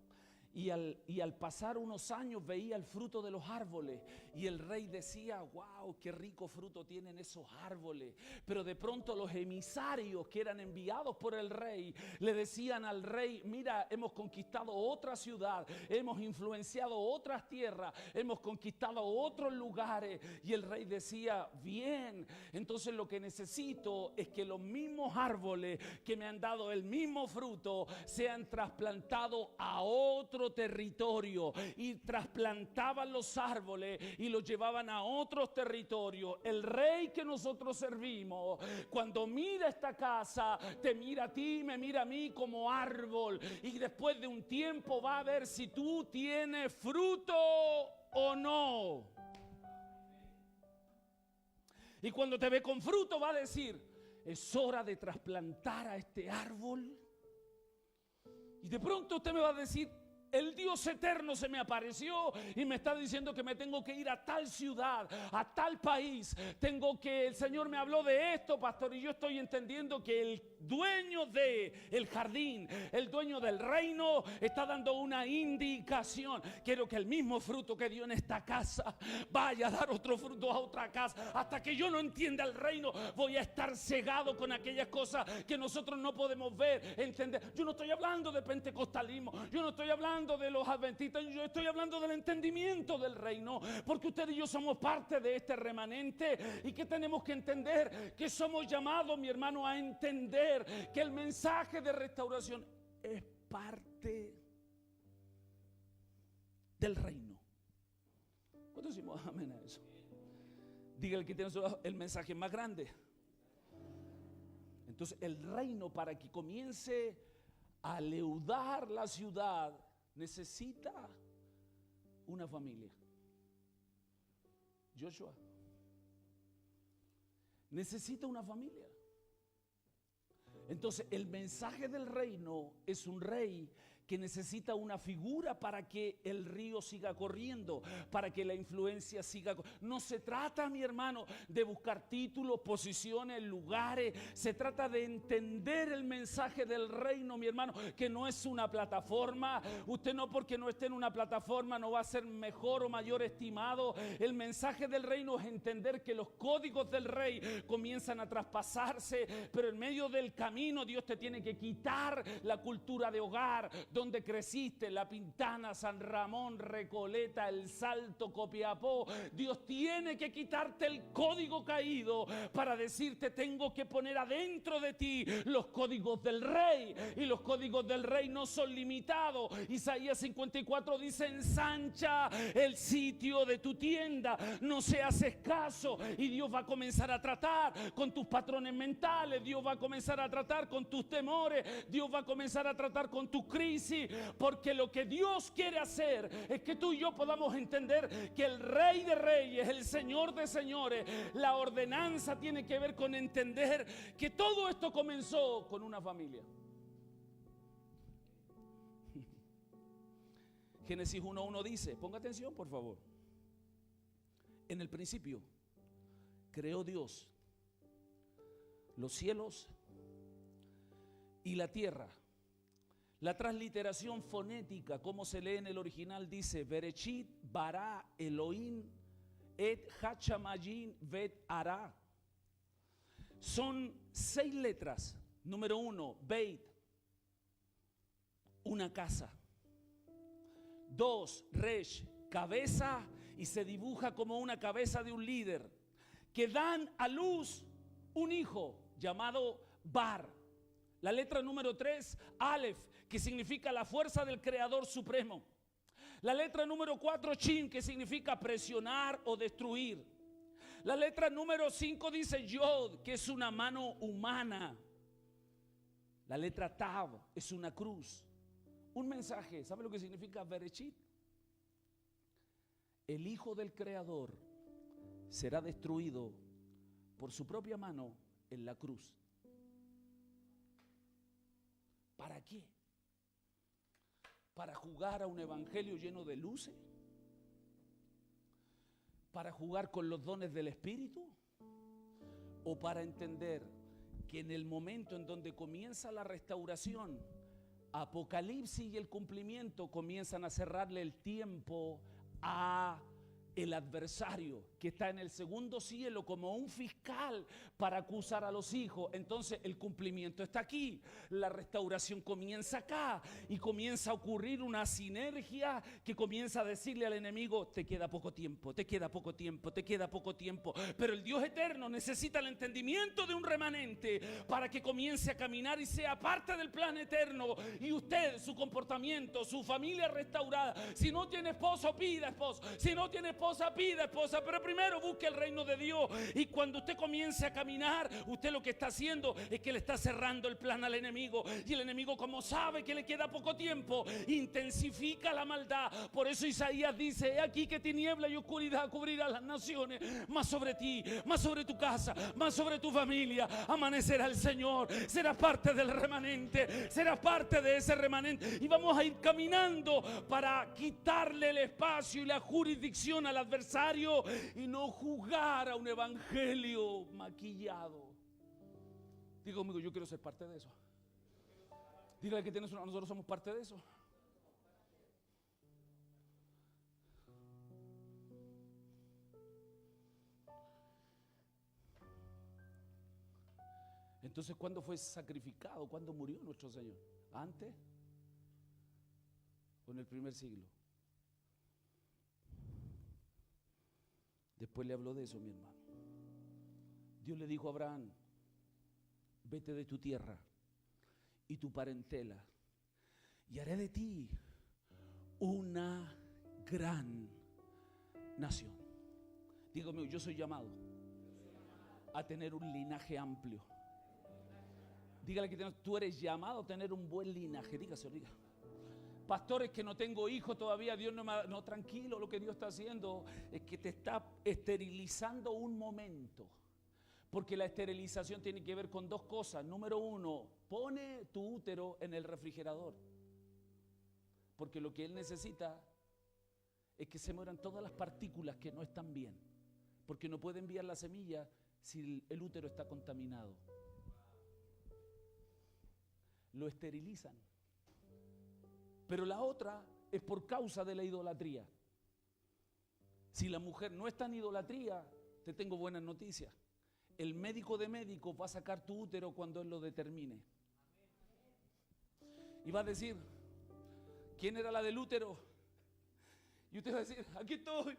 Y al pasar unos años veía el fruto de los árboles y el rey decía, wow, qué rico fruto tienen esos árboles. Pero de pronto los emisarios que eran enviados por el rey le decían al rey, mira, hemos conquistado otra ciudad, hemos influenciado otras tierras, hemos conquistado otros lugares. Y el rey decía, bien, entonces lo que necesito es que los mismos árboles que me han dado el mismo fruto sean trasplantados a otro territorio, y trasplantaban los árboles y los llevaban a otros territorios. El rey que nosotros servimos, cuando mira esta casa, te mira a ti, me mira a mí como árbol, y después de un tiempo va a ver si tú tienes fruto o no. Y cuando te ve con fruto va a decir, es hora de trasplantar a este árbol. Y de pronto usted me va a decir, el Dios eterno se me apareció y me está diciendo que me tengo que ir a tal ciudad, a tal país. El Señor me habló de esto, pastor, y yo estoy entendiendo que el dueño del jardín, el dueño del reino, está dando una indicación. Quiero que el mismo fruto que dio en esta casa vaya a dar otro fruto a otra casa. Hasta que yo no entienda el reino, voy a estar cegado con aquellas cosas que nosotros no podemos ver, entender. Yo no estoy hablando de pentecostalismo, yo no estoy hablando de los adventistas, yo estoy hablando del entendimiento del reino, porque usted y yo somos parte de este remanente y que tenemos que entender que somos llamados, mi hermano, a entender que el mensaje de restauración es parte del reino. ¿Cuántos decimos amén a eso? Diga el que tiene el mensaje más grande. Entonces el reino, para que comience a leudar la ciudad, necesita una familia. Joshua necesita una familia. Entonces el mensaje del reino es un rey que necesita una figura para que el río siga corriendo, para que la influencia siga. No se trata, mi hermano, de buscar títulos, posiciones, lugares. Se trata de entender el mensaje del reino, mi hermano, que no es una plataforma. Usted no, porque no esté en una plataforma, no va a ser mejor o mayor estimado. El mensaje del reino es entender que los códigos del rey comienzan a traspasarse, pero en medio del camino Dios te tiene que quitar la cultura de hogar, donde creciste, La Pintana, San Ramón, Recoleta, El Salto, Copiapó. Dios tiene que quitarte el código caído para decirte: tengo que poner adentro de ti los códigos del rey, y los códigos del rey no son limitados. Isaías 54 dice: ensancha el sitio de tu tienda, no seas escaso. Y Dios va a comenzar a tratar con tus patrones mentales, Dios va a comenzar a tratar con tus temores, Dios va a comenzar a tratar con tus crisis, porque lo que Dios quiere hacer es que tú y yo podamos entender que el Rey de Reyes, el Señor de Señores, la ordenanza tiene que ver con entender que todo esto comenzó con una familia. Génesis 1:1 dice, ponga atención por favor: en el principio creó Dios los cielos y la tierra. La transliteración fonética, como se lee en el original, dice: Bereshit bara Elohim et hachamayim vet ara. Son 6 letras. Número 1, Beit, una casa. 2, Resh, cabeza, y se dibuja como una cabeza de un líder, que dan a luz un hijo llamado Bar. La letra número 3, Aleph, que significa la fuerza del Creador Supremo. La letra número 4, Shin, que significa presionar o destruir. La letra número 5 dice Yod, que es una mano humana. La letra Tav es una cruz. Un mensaje. ¿Sabe lo que significa Bereshit? El Hijo del Creador será destruido por su propia mano en la cruz. ¿Para qué? ¿Para jugar a un evangelio lleno de luces? ¿Para jugar con los dones del Espíritu? ¿O para entender que en el momento en donde comienza la restauración, Apocalipsis y el cumplimiento comienzan a cerrarle el tiempo a el adversario que está en el segundo cielo como un fiscal para acusar a los hijos? Entonces el cumplimiento está aquí, la restauración comienza acá, y comienza a ocurrir una sinergia que comienza a decirle al enemigo: te queda poco tiempo, te queda poco tiempo, te queda poco tiempo. Pero el Dios eterno necesita el entendimiento de un remanente para que comience a caminar y sea parte del plan eterno. Y usted, su comportamiento, su familia restaurada. Si no tiene esposo, pida esposo. Si no tiene esposa, pida esposa. Pero primero busque el reino de Dios. Y cuando usted comience a caminar, usted lo que está haciendo es que le está cerrando el plan al enemigo. Y el enemigo, como sabe que le queda poco tiempo, intensifica la maldad. Por eso Isaías dice: he aquí que tiniebla y oscuridad cubrirá las naciones, más sobre ti, más sobre tu casa, más sobre tu familia amanecerá el Señor. Serás parte del remanente, serás parte de ese remanente. Y vamos a ir caminando para quitarle el espacio y la jurisdicción al adversario y no jugar a un evangelio maquillado. Diga conmigo, yo quiero ser parte de eso. Dígale que tienes una, nosotros somos parte de eso. Entonces, ¿cuándo fue sacrificado? ¿Cuándo murió nuestro Señor? ¿Antes o en el primer siglo? Después le habló de eso, mi hermano. Dios le dijo a Abraham: vete de tu tierra y tu parentela, y haré de ti una gran nación. Dígame, yo soy llamado a tener un linaje amplio. Dígale que tú eres llamado a tener un buen linaje. Dígaselo, diga. Pastores, que no tengo hijos todavía, Dios no me... No, tranquilo, lo que Dios está haciendo es que te está esterilizando un momento. Porque la esterilización tiene que ver con dos cosas. Número uno, pone tu útero en el refrigerador. Porque lo que él necesita es que se mueran todas las partículas que no están bien. Porque no puede enviar la semilla si el útero está contaminado. Lo esterilizan. Pero la otra es por causa de la idolatría. Si la mujer no está en idolatría, te tengo buenas noticias. El médico de médicos va a sacar tu útero cuando él lo determine. Y va a decir: ¿quién era la del útero? Y usted va a decir: aquí estoy.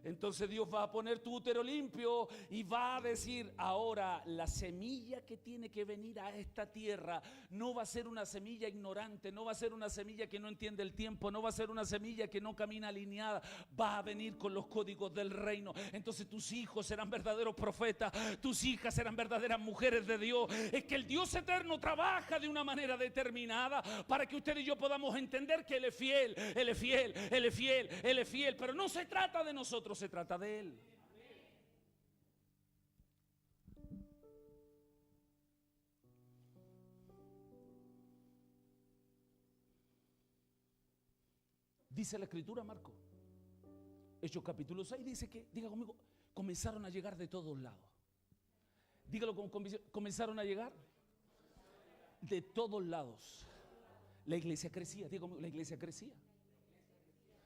Entonces Dios va a poner tu útero limpio y va a decir: ahora la semilla que tiene que venir a esta tierra no va a ser una semilla ignorante, no va a ser una semilla que no entiende el tiempo, no va a ser una semilla que no camina alineada, va a venir con los códigos del reino. Entonces tus hijos serán verdaderos profetas, tus hijas serán verdaderas mujeres de Dios. Es que el Dios eterno trabaja de una manera determinada para que usted y yo podamos entender que Él es fiel, Él es fiel, Él es fiel, Él es fiel. Pero no se trata de nosotros, se trata de Él. Dice la Escritura, Marco, Hechos capítulo 6, dice que, diga conmigo, comenzaron a llegar de todos lados. Dígalo con convicción, comenzaron a llegar de todos lados. La iglesia crecía, diga conmigo, la iglesia crecía.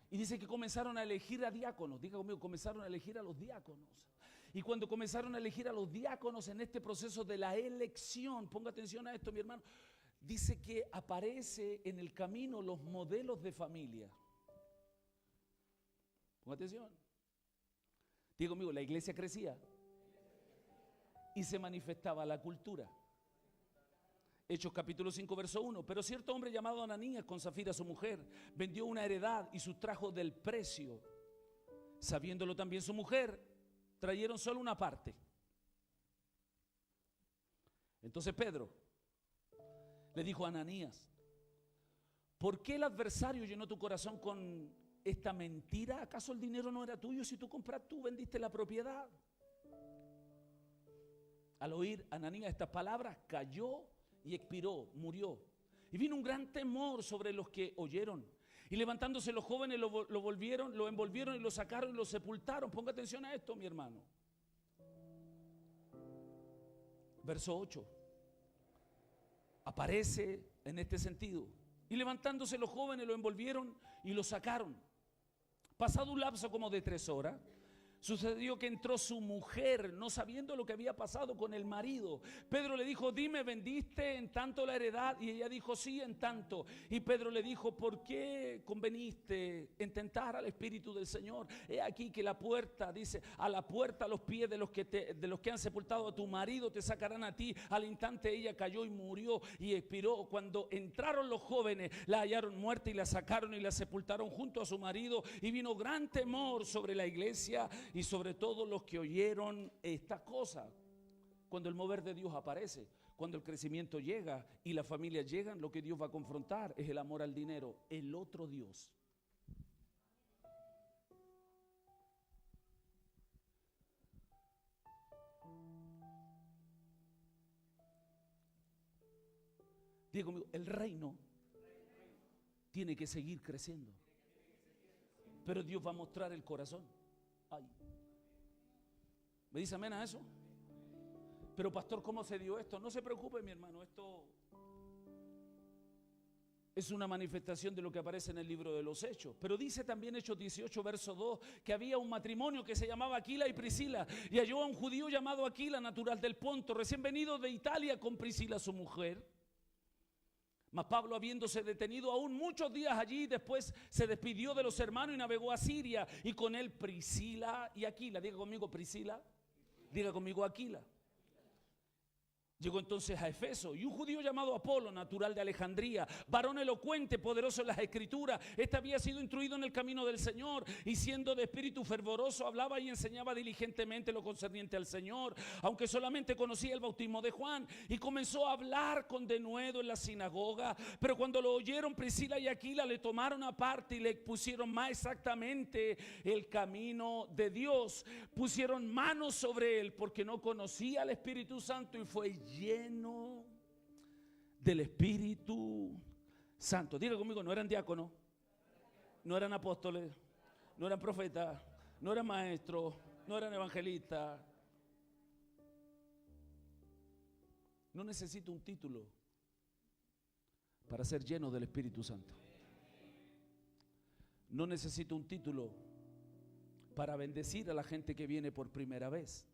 Y dice que comenzaron a elegir a diáconos. Diga conmigo, comenzaron a elegir a los diáconos. Y cuando comenzaron a elegir a los diáconos en este proceso de la elección, ponga atención a esto, mi hermano, dice que aparece en el camino los modelos de familia. Ponga atención. Diga conmigo, la iglesia crecía y se manifestaba la cultura. Hechos capítulo 5 verso 1. Pero cierto hombre llamado Ananías, con Zafira su mujer, vendió una heredad y sustrajo del precio. Sabiéndolo también su mujer, trajeron solo una parte. Entonces Pedro le dijo a Ananías: ¿por qué el adversario llenó tu corazón con esta mentira? ¿Acaso el dinero no era tuyo si tú vendiste la propiedad? Al oír Ananías estas palabras, cayó y expiró, murió. Y vino un gran temor sobre los que oyeron. Y levantándose los jóvenes lo envolvieron y lo sacaron y lo sepultaron. Ponga atención a esto, mi hermano. Verso 8. Aparece en este sentido. Y levantándose los jóvenes lo envolvieron y lo sacaron. Pasado un lapso como de 3 horas, sucedió que entró su mujer, no sabiendo lo que había pasado con el marido. Pedro le dijo: dime, ¿vendiste en tanto la heredad? Y ella dijo: sí, en tanto. Y Pedro le dijo: ¿por qué conveniste en tentar al Espíritu del Señor? He aquí que la puerta, dice, a la puerta a los pies de los que han sepultado a tu marido te sacarán a ti. Al instante ella cayó y murió y expiró. Cuando entraron los jóvenes, la hallaron muerta y la sacaron y la sepultaron junto a su marido. Y vino gran temor sobre la iglesia y sobre todo los que oyeron esta cosa. Cuando el mover de Dios aparece, cuando el crecimiento llega y las familias llegan, lo que Dios va a confrontar es el amor al dinero, el otro Dios. Digo conmigo, el reino tiene que seguir creciendo, pero Dios va a mostrar el corazón. Ay. ¿Me dice amén a eso? Pero pastor, ¿cómo se dio esto? No se preocupe, mi hermano, esto es una manifestación de lo que aparece en el libro de los Hechos. Pero dice también Hechos 18, verso 2, que había un matrimonio que se llamaba Aquila y Priscila, y halló a un judío llamado Aquila, natural del Ponto, recién venido de Italia, con Priscila su mujer. Mas Pablo, habiéndose detenido aún muchos días allí, después se despidió de los hermanos y navegó a Siria, y con él Priscila y Aquila. Diga conmigo Priscila, diga conmigo Aquila. Llegó entonces a Efeso, y un judío llamado Apolo, natural de Alejandría, varón elocuente, poderoso en las escrituras, este había sido instruido en el camino del Señor, y siendo de espíritu fervoroso, hablaba y enseñaba diligentemente lo concerniente al Señor, aunque solamente conocía el bautismo de Juan, y comenzó a hablar con denuedo en la sinagoga. Pero cuando lo oyeron, Priscila y Aquila le tomaron aparte y le pusieron más exactamente el camino de Dios. Pusieron manos sobre él porque no conocía al Espíritu Santo, y fue lleno del Espíritu Santo. Diga conmigo, no eran diáconos, no eran apóstoles, no eran profetas, no eran maestros, no eran evangelistas. No necesito un título para ser lleno del Espíritu Santo. No necesito un título para bendecir a la gente que viene por primera vez.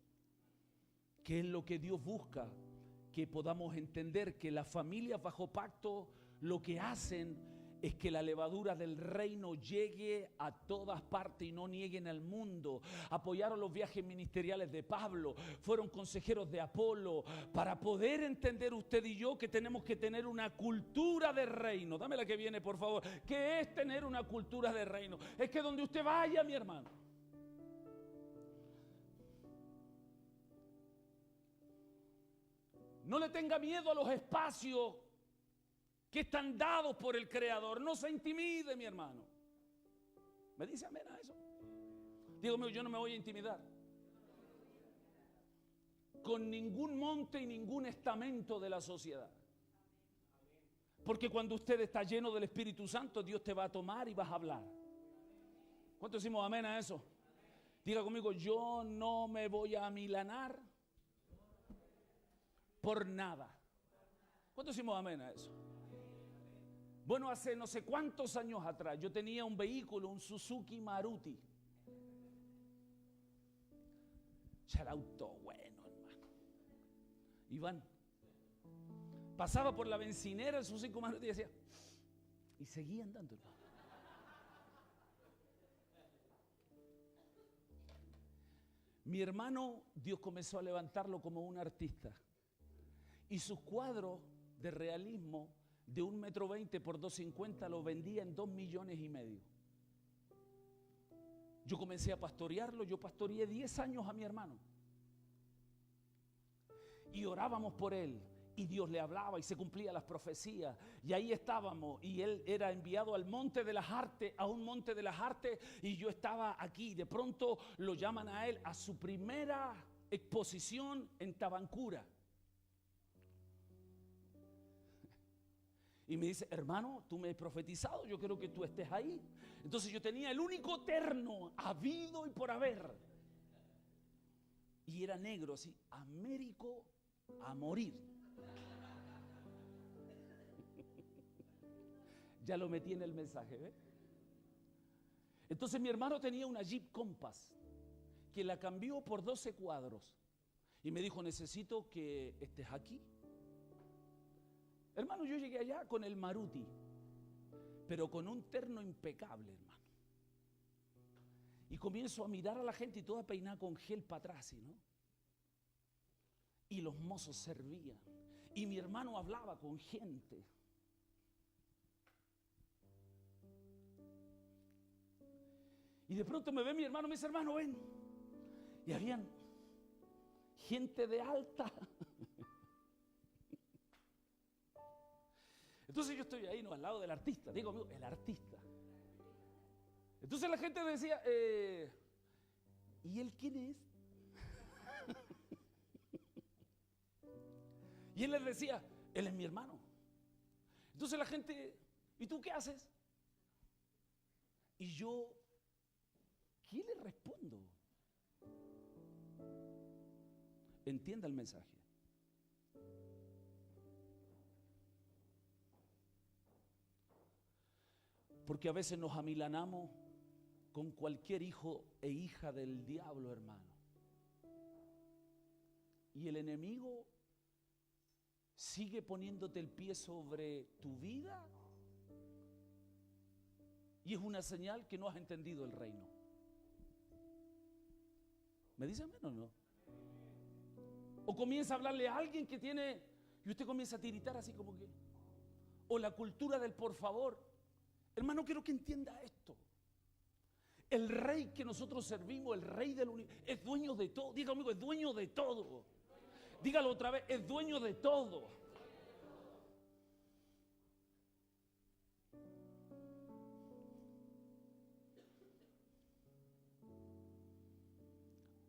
¿Qué es lo que Dios busca? Que podamos entender que las familias bajo pacto lo que hacen es que la levadura del reino llegue a todas partes y no nieguen al mundo. Apoyaron los viajes ministeriales de Pablo, fueron consejeros de Apolo, para poder entender usted y yo que tenemos que tener una cultura de reino. Dame la que viene, por favor. ¿Qué es tener una cultura de reino? Es que donde usted vaya, mi hermano, no le tenga miedo a los espacios que están dados por el Creador. No se intimide, mi hermano. ¿Me dice amén a eso? Dígame, yo no me voy a intimidar con ningún monte y ningún estamento de la sociedad. Porque cuando usted está lleno del Espíritu Santo, Dios te va a tomar y vas a hablar. ¿Cuánto decimos amén a eso? Diga conmigo, yo no me voy a amilanar por nada. ¿Cuánto decimos amén a eso? Bueno, hace no sé cuántos años atrás yo tenía un vehículo, un Suzuki Maruti. Ya era auto bueno, hermano. Iván pasaba por la bencinera el Suzuki Maruti y decía, y seguía andando, hermano. Mi hermano, Dios comenzó a levantarlo como un artista. Y sus cuadros de realismo de 1,20 m por 2,50 m lo vendía en 2,5 millones. Yo comencé a pastorearlo, yo pastoreé 10 años a mi hermano. Y orábamos por él, y Dios le hablaba y se cumplían las profecías. Y ahí estábamos, y él era enviado al Monte de las Artes, a un Monte de las Artes, y yo estaba aquí. De pronto lo llaman a él a su primera exposición en Tabancura. Y me dice, hermano, tú me has profetizado, yo quiero que tú estés ahí. Entonces yo tenía el único terno habido y por haber. Y era negro, así, Américo a morir. Ya lo metí en el mensaje, ¿ves? Entonces mi hermano tenía una Jeep Compass, que la cambió por 12 cuadros. Y me dijo, necesito que estés aquí. Hermano, yo llegué allá con el Maruti, pero con un terno impecable, hermano. Y comienzo a mirar a la gente y toda peinada con gel para atrás, ¿no? Y los mozos servían. Y mi hermano hablaba con gente. Y de pronto me ve mi hermano, me dice, hermano, ven. Y habían gente de alta. Entonces yo estoy ahí, no, al lado del artista. Digo, amigo, el artista. Entonces la gente decía, ¿y él quién es? Y él les decía, él es mi hermano. Entonces la gente, ¿y tú qué haces? Y yo, ¿qué le respondo? Entienda el mensaje. Porque a veces nos amilanamos con cualquier hijo e hija del diablo, hermano. Y el enemigo sigue poniéndote el pie sobre tu vida. Y es una señal que no has entendido el reino. ¿Me dicen menos o no? O comienza a hablarle a alguien que tiene, y usted comienza a tiritar así como que. O la cultura del por favor. Hermano, quiero que entienda esto. El rey que nosotros servimos, el rey del universo, es dueño de todo. Diga conmigo, es dueño de todo. Dígalo otra vez, es dueño de todo.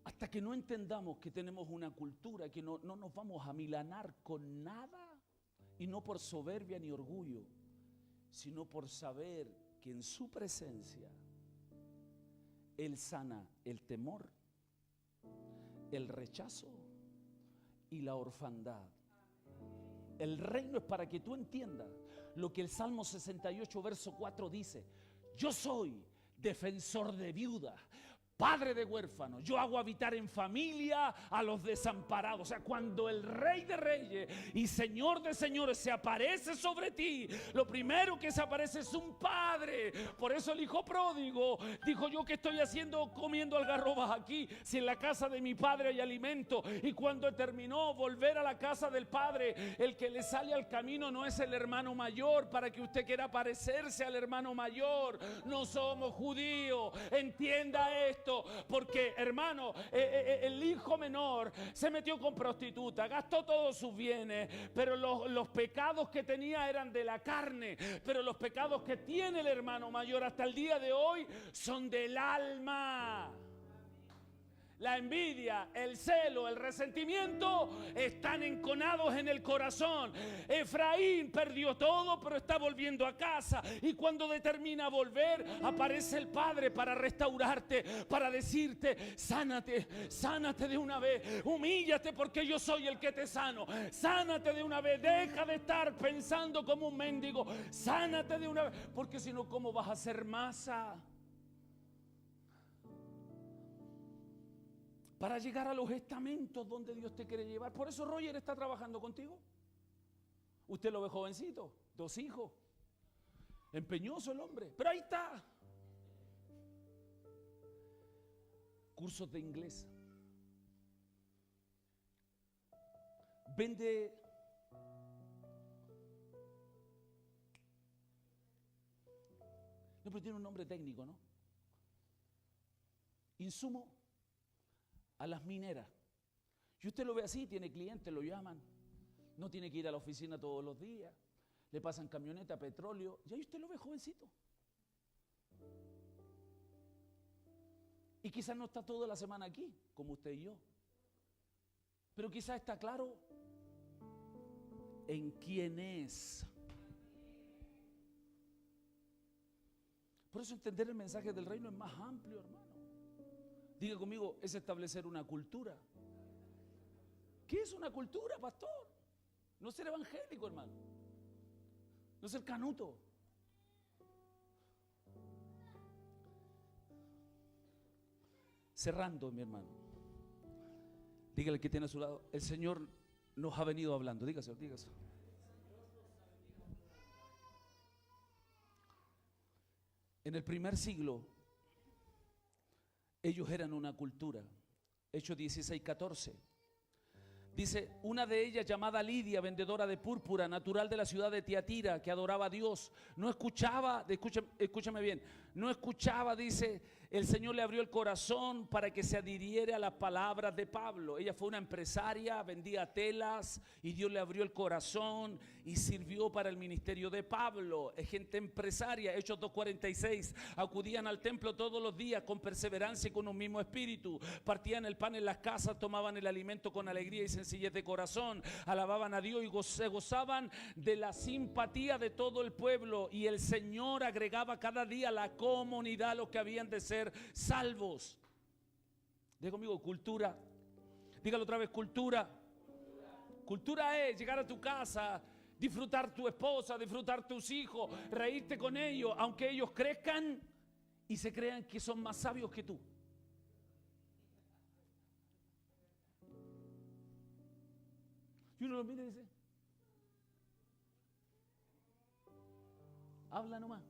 Hasta que no entendamos que tenemos una cultura, que no nos vamos a milanar con nada, y no por soberbia ni orgullo, sino por saber que en su presencia Él sana el temor, el rechazo y la orfandad. El reino es para que tú entiendas lo que el Salmo 68 verso 4 dice: yo soy defensor de viudas, padre de huérfanos, yo hago habitar en familia a los desamparados. O sea, cuando el Rey de Reyes y Señor de Señores se aparece sobre ti, lo primero que se aparece es un padre. Por eso el hijo pródigo dijo: yo que estoy haciendo comiendo algarrobas aquí, si en la casa de mi padre hay alimento. Y cuando terminó volver a la casa del padre, el que le sale al camino no es el hermano mayor para que usted quiera parecerse al hermano mayor. No somos judíos, entienda esto. Porque, hermano, el hijo menor se metió con prostituta, gastó todos sus bienes, pero los pecados que tenía eran de la carne. Pero los pecados que tiene el hermano mayor hasta el día de hoy son del alma. La envidia, el celo, el resentimiento están enconados en el corazón. Efraín perdió todo, pero está volviendo a casa. Y cuando determina volver, aparece el Padre para restaurarte, para decirte: sánate, sánate de una vez. Humíllate porque yo soy el que te sano. Sánate de una vez. Deja de estar pensando como un mendigo. Sánate de una vez. Porque si no, ¿cómo vas a hacer masa para llegar a los estamentos donde Dios te quiere llevar? Por eso Roger está trabajando contigo. Usted lo ve jovencito, 2 hijos, empeñoso el hombre, pero ahí está. Cursos de inglés, vende no, pero tiene un nombre técnico, ¿no? Insumo a las mineras. Y usted lo ve así, tiene clientes, lo llaman, no tiene que ir a la oficina todos los días, le pasan camioneta, petróleo, y ahí usted lo ve jovencito. Y quizás no está toda la semana aquí, como usted y yo, pero quizás está claro en quién es. Por eso entender el mensaje del reino es más amplio, hermano. Diga conmigo, es establecer una cultura. ¿Qué es una cultura, pastor? No ser evangélico, hermano. No ser canuto. Cerrando, mi hermano. Dígale que tiene a su lado: el Señor nos ha venido hablando. Dígase, dígase. En el primer siglo, ellos eran una cultura. Hechos 16:14. Dice: una de ellas, llamada Lidia, vendedora de púrpura, natural de la ciudad de Tiatira, que adoraba a Dios, no escuchaba, escúchame bien, no escuchaba, dice, el Señor le abrió el corazón para que se adhiriera a las palabras de Pablo. Ella fue una empresaria, vendía telas, y Dios le abrió el corazón y sirvió para el ministerio de Pablo. Es gente empresaria. Hechos 2:46. Acudían al templo todos los días con perseverancia y con un mismo espíritu. Partían el pan en las casas, tomaban el alimento con alegría y sencillez de corazón. Alababan a Dios y se gozaban de la simpatía de todo el pueblo. Y el Señor agregaba cada día a la comunidad los que habían de ser salvos. Diga conmigo, cultura. Dígalo otra vez, cultura. Cultura es llegar a tu casa disfrutar tu esposa, disfrutar tus hijos, reírte con ellos, aunque ellos crezcan y se crean que son más sabios que tú. Y uno lo mira y dice, habla nomás.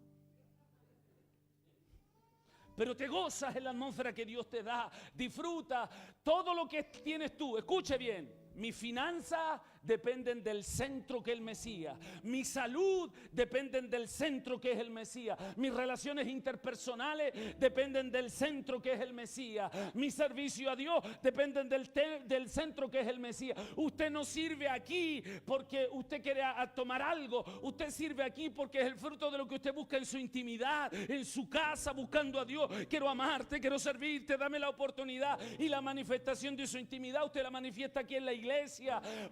Pero te gozas en la atmósfera que Dios te da. Disfruta todo lo que tienes tú. Escuche bien. Mis finanzas dependen del centro que es el Mesías. Mi salud dependen del centro que es el Mesías. Mis relaciones interpersonales dependen del centro que es el Mesías. Mi servicio a Dios dependen del centro que es el Mesías. Usted no sirve aquí porque usted quiere tomar algo. Usted sirve aquí porque es el fruto de lo que usted busca en su intimidad, en su casa, buscando a Dios. Quiero amarte, quiero servirte, dame la oportunidad. Y la manifestación de su intimidad usted la manifiesta aquí en la iglesia.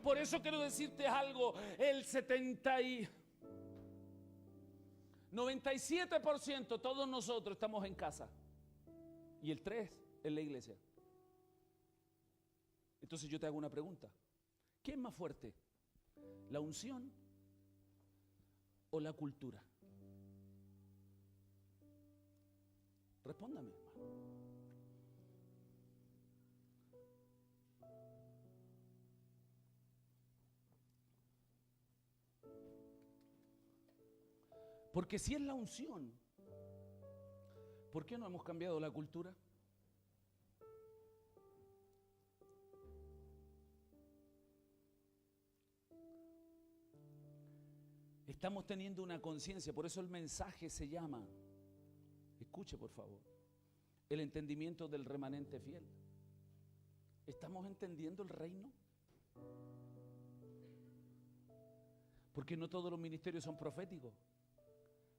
Por eso quiero decirte algo, el 97% todos nosotros estamos en casa y el 3% en la iglesia. Entonces yo te hago una pregunta, ¿qué es más fuerte? ¿La unción o la cultura? Respóndame, hermano. Porque si es la unción, ¿por qué no hemos cambiado la cultura? Estamos teniendo una conciencia, por eso el mensaje se llama, escuche por favor, el entendimiento del remanente fiel. ¿Estamos entendiendo el reino? Porque no todos los ministerios son proféticos.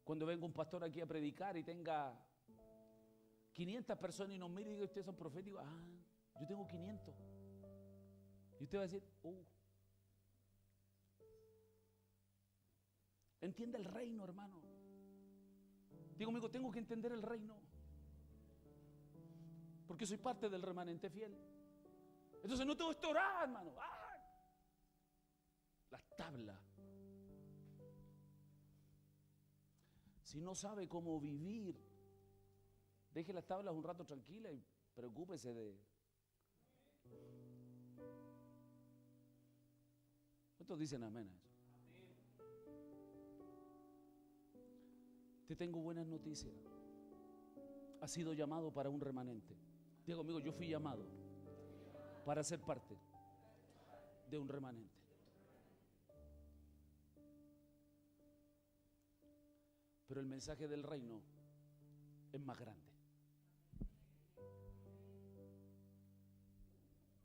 Cuando venga un pastor aquí a predicar y tenga 500 personas y nos mire y diga, ¿ustedes son proféticos? Ah, yo tengo 500. Y usted va a decir, entiende el reino, hermano. Digo, amigo, tengo que entender el reino. Porque soy parte del remanente fiel. Entonces no tengo que orar, hermano. Las tablas. Si no sabe cómo vivir, deje las tablas un rato tranquila y preocúpese de... ¿Cuántos dicen amén a eso? Te tengo buenas noticias. Has sido llamado para un remanente. Diga conmigo, yo fui llamado para ser parte de un remanente. Pero el mensaje del reino es más grande.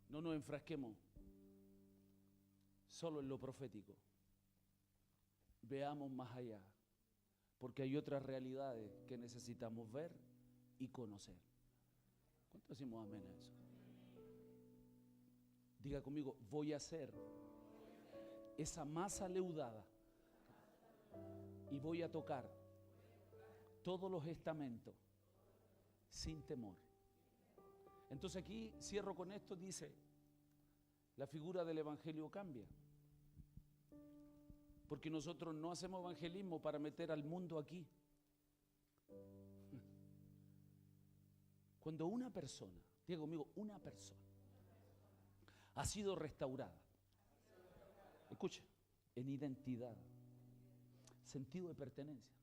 No nos enfrasquemos solo en lo profético. Veamos más allá, porque hay otras realidades que necesitamos ver y conocer. ¿Cuánto decimos amén a eso? Diga conmigo, voy a hacer esa masa leudada y voy a tocar todos los estamentos sin temor. Entonces aquí cierro con esto, dice, la figura del evangelio cambia. Porque nosotros no hacemos evangelismo para meter al mundo aquí. Cuando una persona, diga conmigo, una persona ha sido restaurada, escuche, en identidad, sentido de pertenencia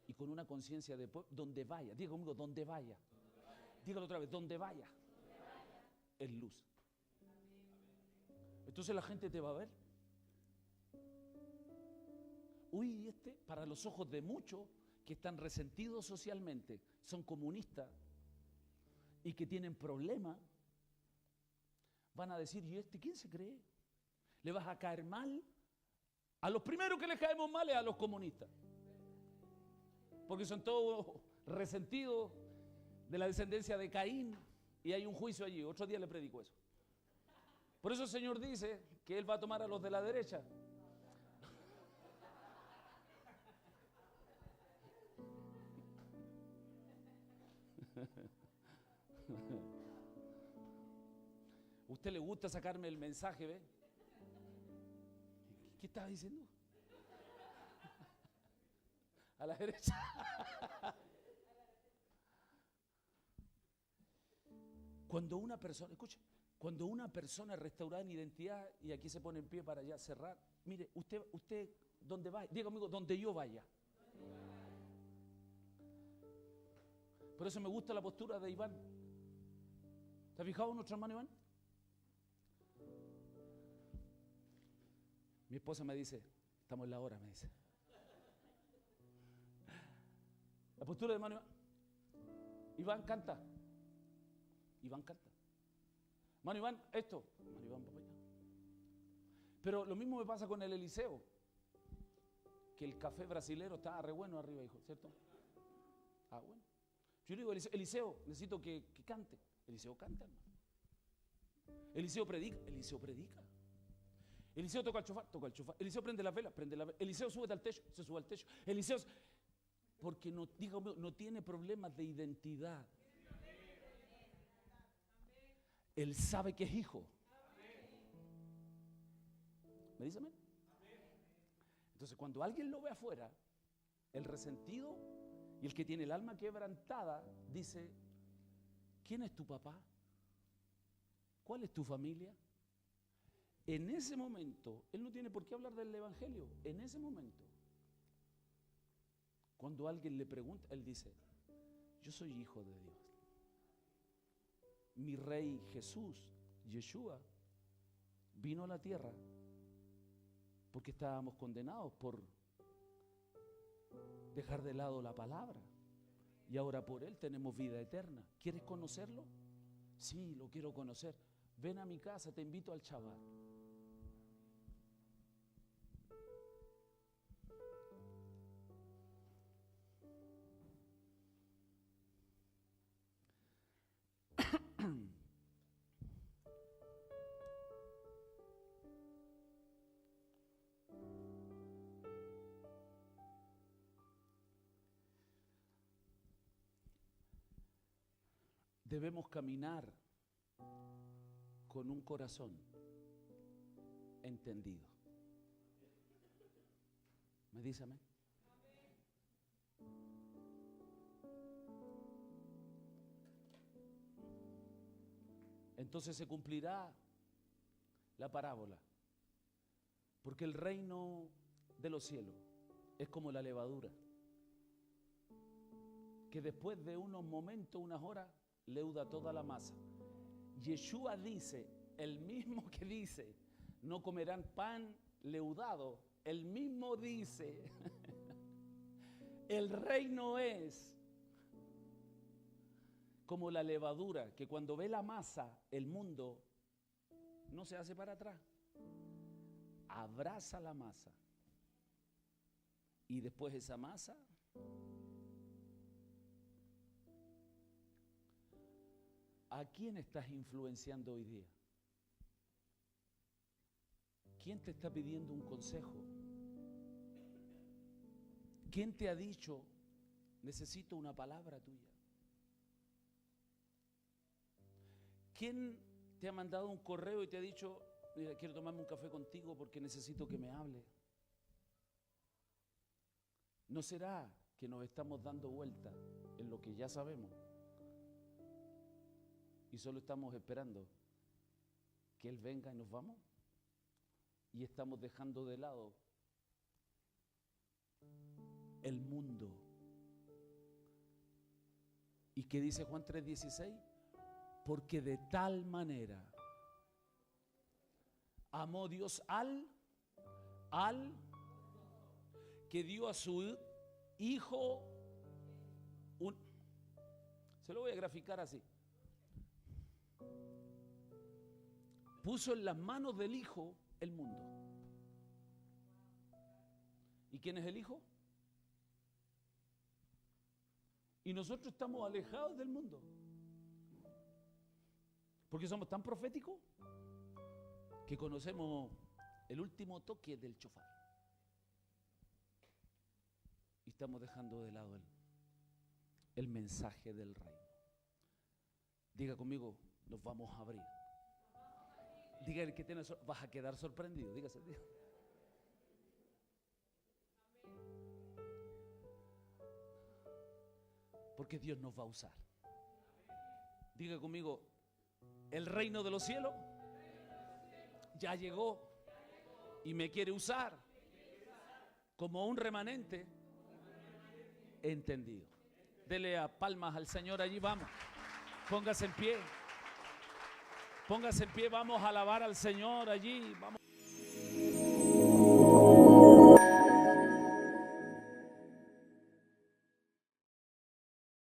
y con una conciencia de pueblo, donde vaya, diga conmigo, donde vaya, dígalo otra vez, donde vaya, es luz. Entonces la gente te va a ver. Uy, para los ojos de muchos que están resentidos socialmente, son comunistas y que tienen problemas, van a decir, ¿y quién se cree? ¿Le vas a caer mal? A los primeros que les caemos mal es a los comunistas, porque son todos resentidos de la descendencia de Caín y hay un juicio allí. Otro día le predico eso. Por eso el Señor dice que Él va a tomar a los de la derecha. ¿Usted le gusta sacarme el mensaje, ve? ¿Qué estaba diciendo? A la derecha. Cuando una persona, escuche, cuando una persona es restaurada en identidad, y aquí se pone en pie para ya cerrar, mire, usted, ¿dónde va? Diga conmigo, donde yo vaya. Por eso me gusta la postura de Iván. ¿Te has fijado en nuestro hermano Iván? Mi esposa me dice, estamos en la hora, me dice. La postura de hermano Iván. Iván canta. Iván canta. Hermano Iván, esto. Hermano Iván, papá. Pero lo mismo me pasa con el Eliseo. Que el café brasilero está re bueno arriba, hijo, ¿cierto? Ah, bueno. Yo le digo, Eliseo, necesito que cante. Eliseo canta, hermano. Eliseo predica. Eliseo predica. Eliseo toca el chofar. Eliseo prende la vela. Eliseo sube al techo, se sube al techo. Eliseo, porque no, dígame, no tiene problemas de identidad. Él sabe que es hijo. ¿Me dice amén? Entonces, cuando alguien lo ve afuera, el resentido y el que tiene el alma quebrantada dice, ¿quién es tu papá? ¿Cuál es tu familia? En ese momento, él no tiene por qué hablar del evangelio. En ese momento, cuando alguien le pregunta, él dice, yo soy hijo de Dios. Mi rey Jesús, Yeshua, vino a la tierra porque estábamos condenados por dejar de lado la palabra. Y ahora por él tenemos vida eterna. ¿Quieres conocerlo? Sí, lo quiero conocer. Ven a mi casa, te invito al Shabbat. Debemos caminar con un corazón entendido. ¿Me dice amén? Entonces se cumplirá la parábola, porque el reino de los cielos es como la levadura, que después de unos momentos, unas horas, leuda toda la masa. Yeshua dice, el mismo que dice, no comerán pan leudado, el mismo dice, el reino es como la levadura, que cuando ve la masa, el mundo no se hace para atrás, abraza la masa, y después esa masa ¿a quién estás influenciando hoy día? ¿Quién te está pidiendo un consejo? ¿Quién te ha dicho, necesito una palabra tuya? ¿Quién te ha mandado un correo y te ha dicho, mira, quiero tomarme un café contigo porque necesito que me hable? ¿No será que nos estamos dando vuelta en lo que ya sabemos? Y solo estamos esperando que Él venga y nos vamos. Y estamos dejando de lado el mundo. ¿Y qué dice Juan 3:16? Porque de tal manera amó Dios al que dio a su hijo se lo voy a graficar así. Puso en las manos del Hijo el mundo. ¿Y quién es el Hijo? Y nosotros estamos alejados del mundo. Porque somos tan proféticos que conocemos el último toque del chofar. Y estamos dejando de lado el mensaje del reino. Diga conmigo, nos vamos a abrir. Diga el que tiene, vas a quedar sorprendido. Dígase. porque Dios nos va a usar. Diga conmigo, el reino de los cielos ya llegó y me quiere usar como un remanente entendido. Dele a palmas al Señor allí, vamos. Póngase en pie. Póngase en pie, vamos a alabar al Señor allí. Vamos.